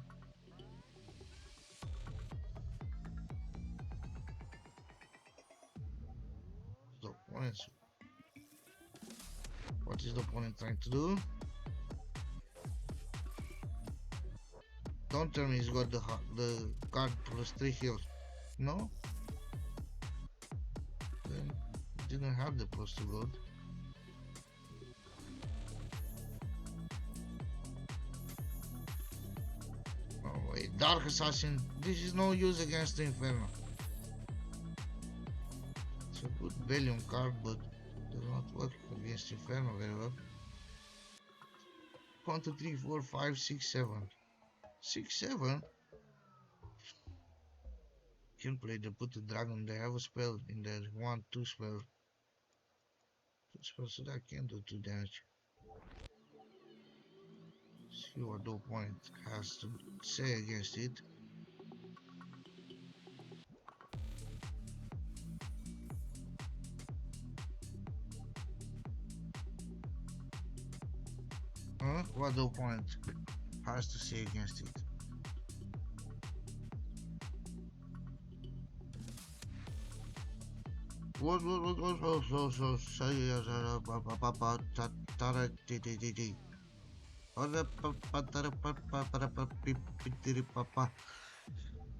The opponent's, what is the opponent trying to do? Don't tell me he's got the card plus 3 heals. No? Then he didn't have the plus 2 gold. Oh wait, Dark Assassin. This is no use against the Inferno. It's a good Bellium card, but does not work against Inferno very well. 1, 2, 3, 4, 5, 6, 7. 6, 7? Can play the Put the Dragon. They have a spell in there. 1, 2 spell. 2 spells, so that can do 2 damage. See what the opponent has to say against it. What the opponent has to say against it. What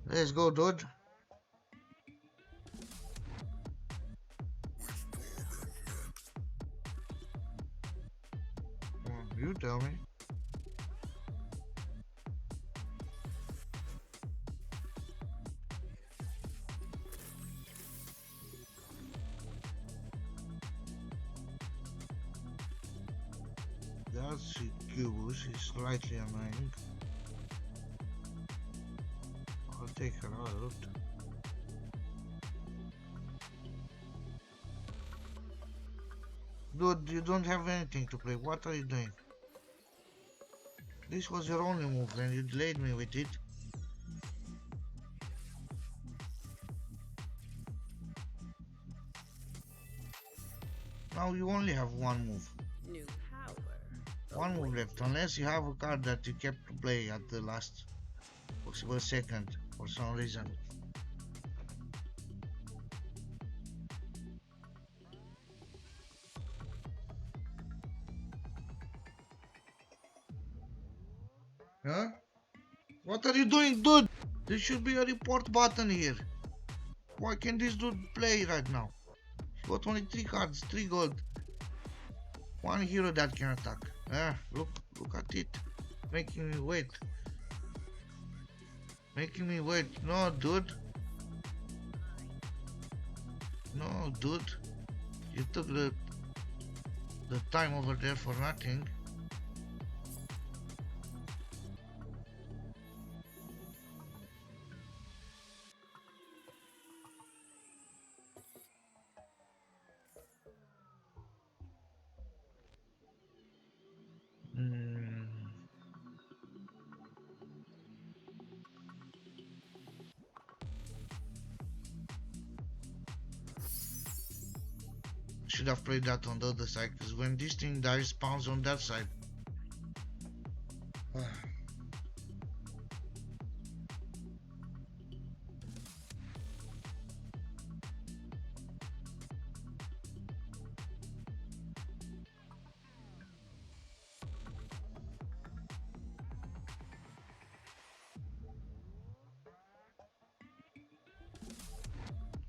let's go, dude. You tell me. That Succubus is slightly annoying. I'll take her out. Dude, you don't have anything to play. What are you doing? This was your only move and you delayed me with it. Now you only have one move. New power. One move left, unless you have a card that you kept to play at the last possible second for some reason. Huh? What are you doing, dude? There should be a report button here. Why can't this dude play right now? He got only 3 cards, 3 gold. 1 hero that can attack. Look at it. Making me wait. Making me wait. No, dude. No, dude. You took the time over there for nothing. Should have played that on the other side, because when this thing dies, spawns on that side.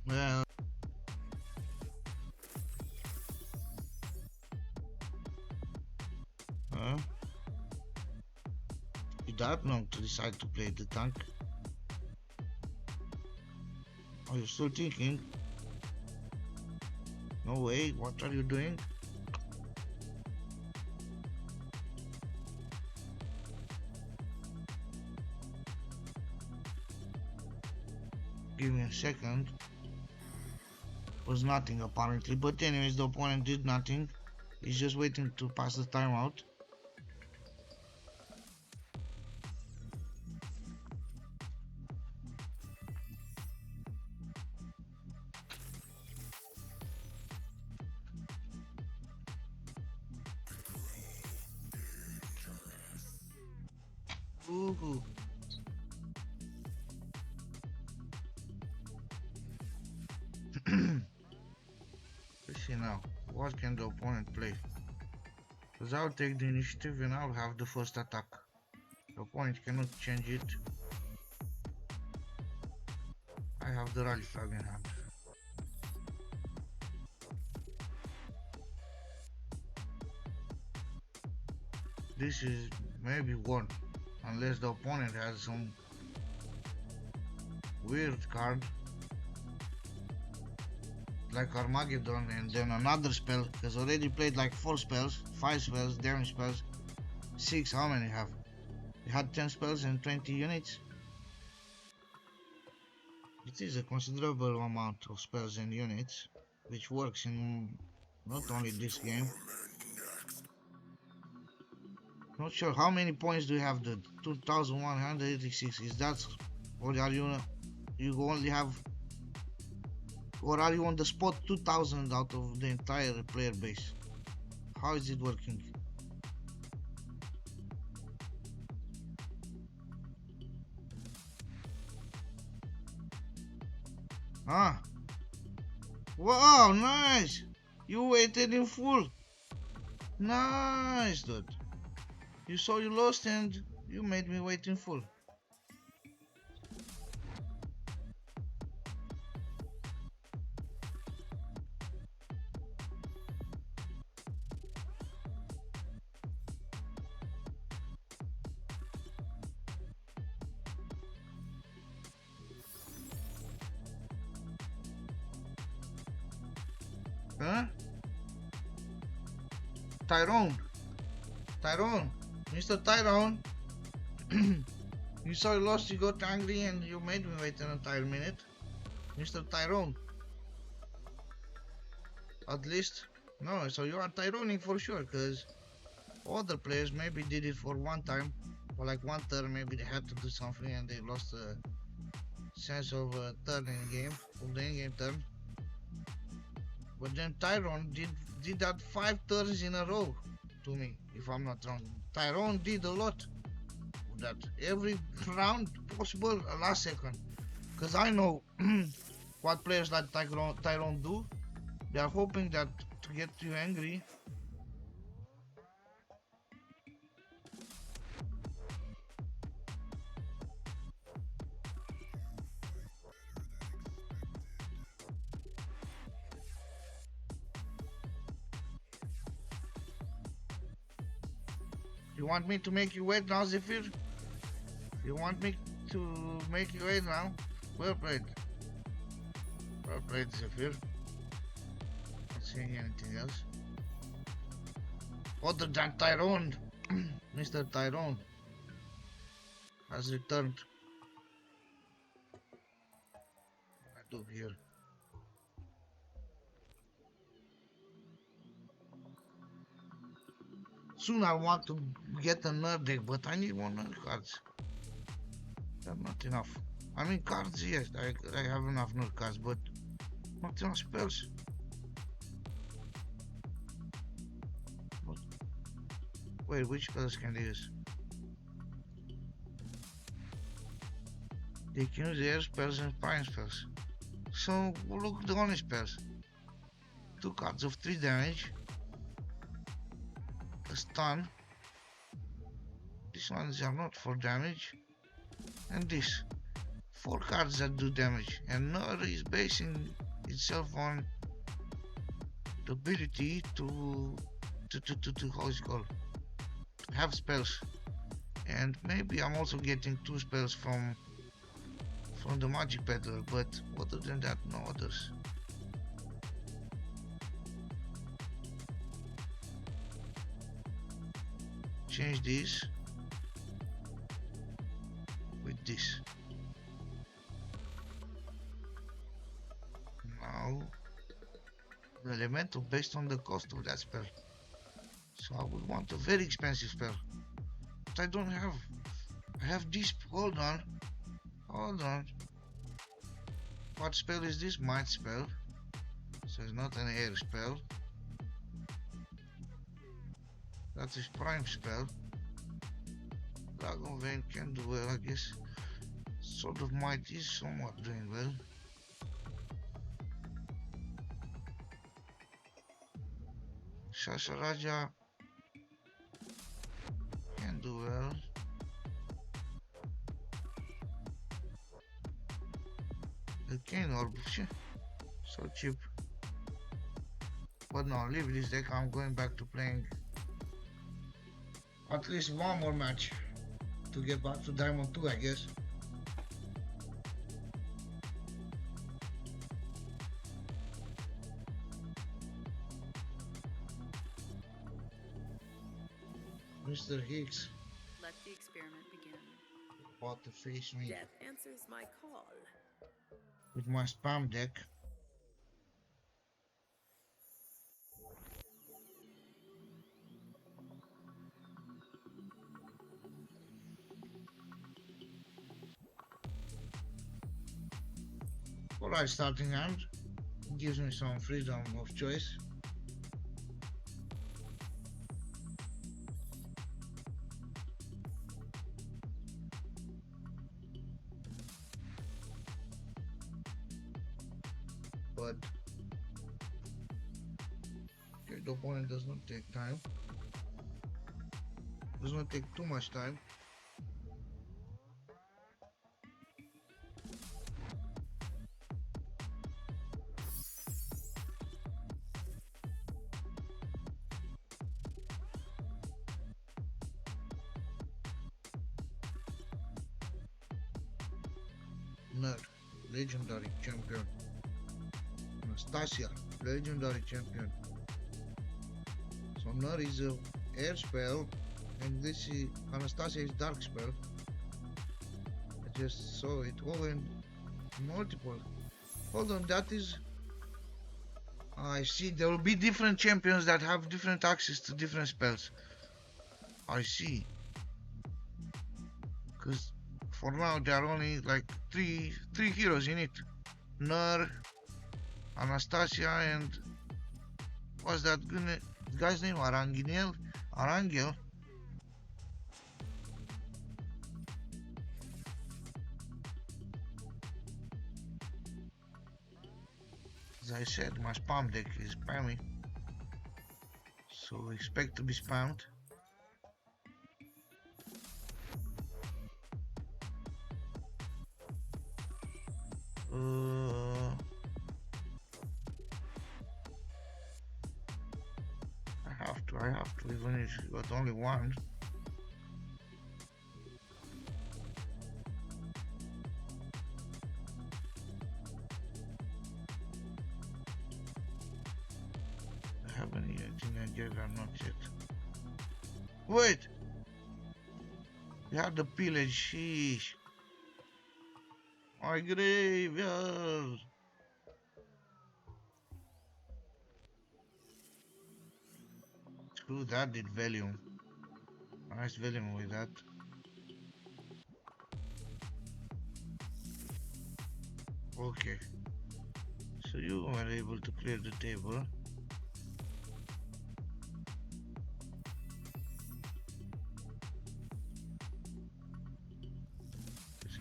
Well, huh? You that long to decide to play the tank? Are you still thinking? No way, what are you doing? Give me a second. Was nothing apparently, but anyways, the opponent did nothing. He's just waiting to pass the timeout. Ooh. Let's see now. What can the opponent play? Because I'll take the initiative and I'll have the first attack. The opponent cannot change it. I have the rally flag in hand. This is maybe one, unless the opponent has some weird card like Armageddon and then another spell, because already played like 4 spells, 5 spells, damage spells, 6, how many have? We had 10 spells and 20 units. It is a considerable amount of spells and units, which works in not only this game. Not sure how many points do you have. The 2186 is that, or are you only have, or are you on the spot 2000 out of the entire player base? How is it working? Ah, wow, nice. You waited in full. Nice, dude. You saw you lost and you made me wait in full. Huh? Tyrone. Tyrone. Mr. Tyrone. You saw you lost, you got angry and you made me wait an entire minute. Mr. Tyrone. At least. No, so you are Tyroning for sure, because other players maybe did it for one time. For like one turn, maybe they had to do something and they lost the sense of turn in game, of the in-game turn. But then Tyrone did that 5 turns in a row to me, if I'm not wrong. Tyrone did a lot of that. Every round possible last second. Because I know what players like Tyrone do. They are hoping that to get you angry. You want me to make you wait now, Zephyr? You want me to make you wait now? Well played. Well played, Zephyr. Not seeing anything else. Other than Tyrone, Mr. Tyrone has returned. I do here. Soon I want to get a nerd deck, but I need more nerd cards. That's not enough. I mean cards, yes, I have enough nerd cards, but not enough spells. Wait, which spells can I use? They can use air spells and fire spells. So look at the only spells. 2 cards of 3 damage. A stun. These ones are not for damage. And this. 4 cards that do damage. And Nur is basing itself on the ability to how is it called? To have spells. And maybe I'm also getting 2 spells from the magic peddler, but other than that, no others. Change this with this. Now the elemental based on the cost of that spell. So I would want a very expensive spell. But I don't have. I have this. Hold on. What spell is this? Might spell. So it's not an air spell. That is prime spell. Dragon Vein can do well, I guess. Sword of Might is somewhat doing well. Shasharaja can do well. The Cane Orb, so cheap. But no, leave this deck. I'm going back to playing at least one more match to get back to Diamond 2, I guess. Mr. Hicks, Let the experiment begin. about to face me Death answers my call. with my spam deck. Alright, starting hand gives me some freedom of choice. But okay, the opponent does not take time. Does not take too much time. Nur, legendary champion. Anastasia, legendary champion. So Nur is a air spell, and this is Anastasia is dark spell. I just saw it. Oh, and multiple. Hold on, that is. I see. There will be different champions that have different access to different spells. I see. Because for now there are only like three heroes in it. Nur, Anastasia, and what's that guy's name? Arangel. As I said, my spam deck is spammy, so expect to be spammed. I have to, even if you got only one. I haven't yet, in yet, I'm not yet. Wait! We had the pillage, sheesh. My graveyard! Screw that, did volume. Nice volume with that. Okay. So you were able to clear the table. Let's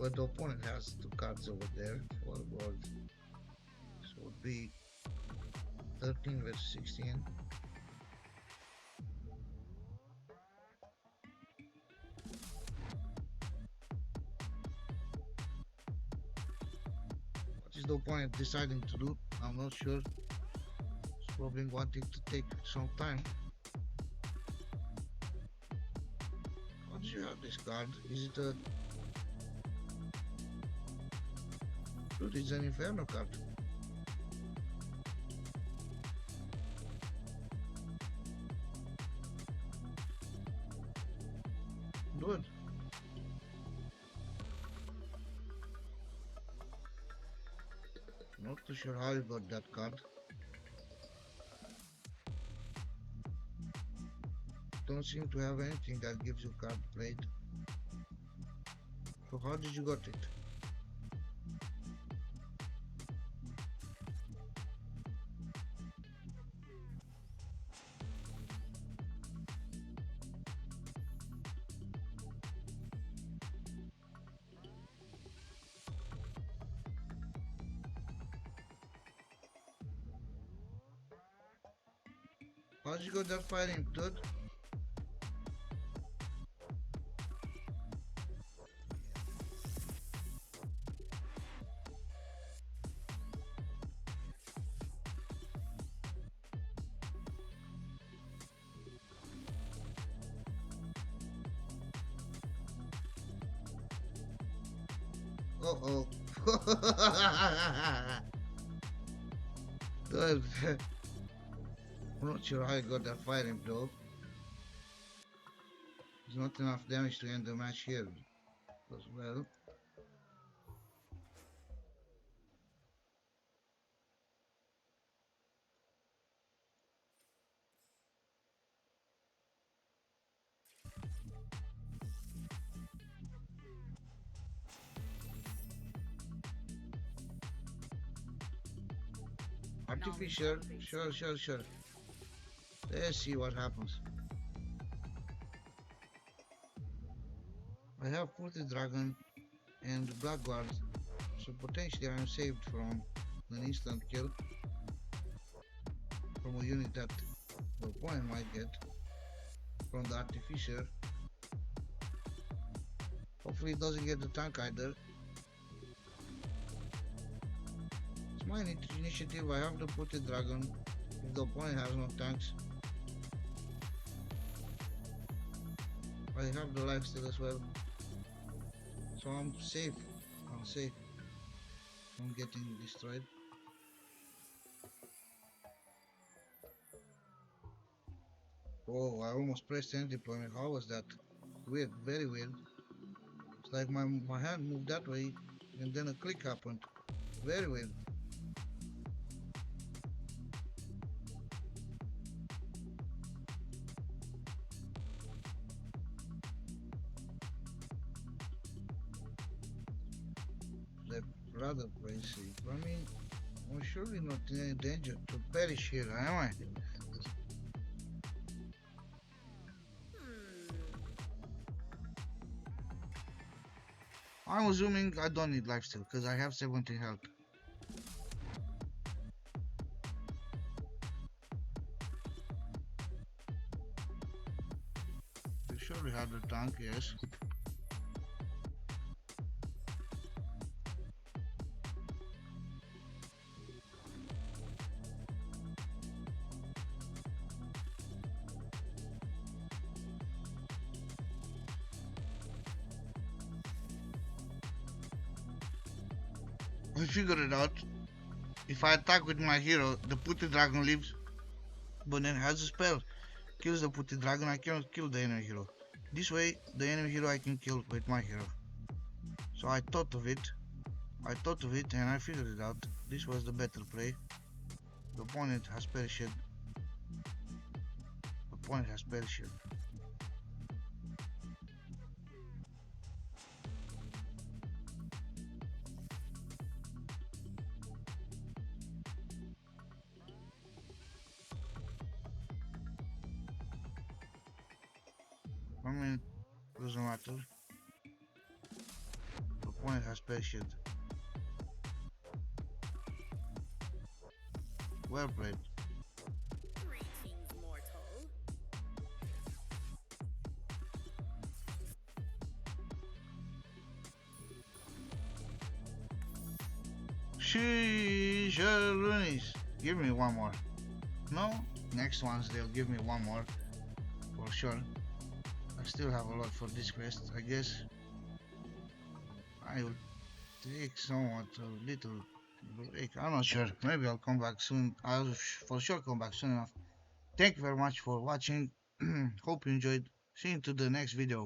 But the opponent has two cards over there for gold. So it would be 13 versus 16. What is the opponent deciding to do? I'm not sure. It's probably wanting to take some time. What do you have this card? Is it a... Dude, it's an Inferno card. Good. Not too sure how you got that card. Don't seem to have anything that gives you card played. So how did you got it? How did you got that fighting, dude? Uh-oh. Dude. I'm not sure how I got that fighting though. There's not enough damage to end the match here as well. Artificial, sure. Let's see what happens. I have Kurti Dragon and Blackguard, so potentially I am saved from an instant kill from a unit that the opponent might get from the Artificer. Hopefully it doesn't get the tank either. It's my initiative, I have the Kurti Dragon if the opponent has no tanks. I have the lifesteal as well. So I'm safe. I'm safe from getting destroyed. Oh, I almost pressed end deployment. How was that? Weird, very weird. It's like my hand moved that way and then a click happened. Very weird. Rather crazy. I mean, I'm surely not in any danger to perish here, am I? I'm assuming I don't need lifesteal because I have 17 health. You surely have the tank, yes. I figured it out. If I attack with my hero, the Putty Dragon lives, but then has a spell. Kills the Putty Dragon, I cannot kill the enemy hero. This way, the enemy hero I can kill with my hero. So I thought of it. And I figured it out. This was the better play. The opponent has perished. I mean, doesn't matter. The One has patience. Well played. Greetings, mortal. Sheesh, give me one more. No, next ones they'll give me one more for sure. I still have a lot for this quest. I guess I will take somewhat a little break. I'm not sure. Maybe I'll come back soon. I'll for sure come back soon enough. Thank you very much for watching. Hope you enjoyed. See you to the next video.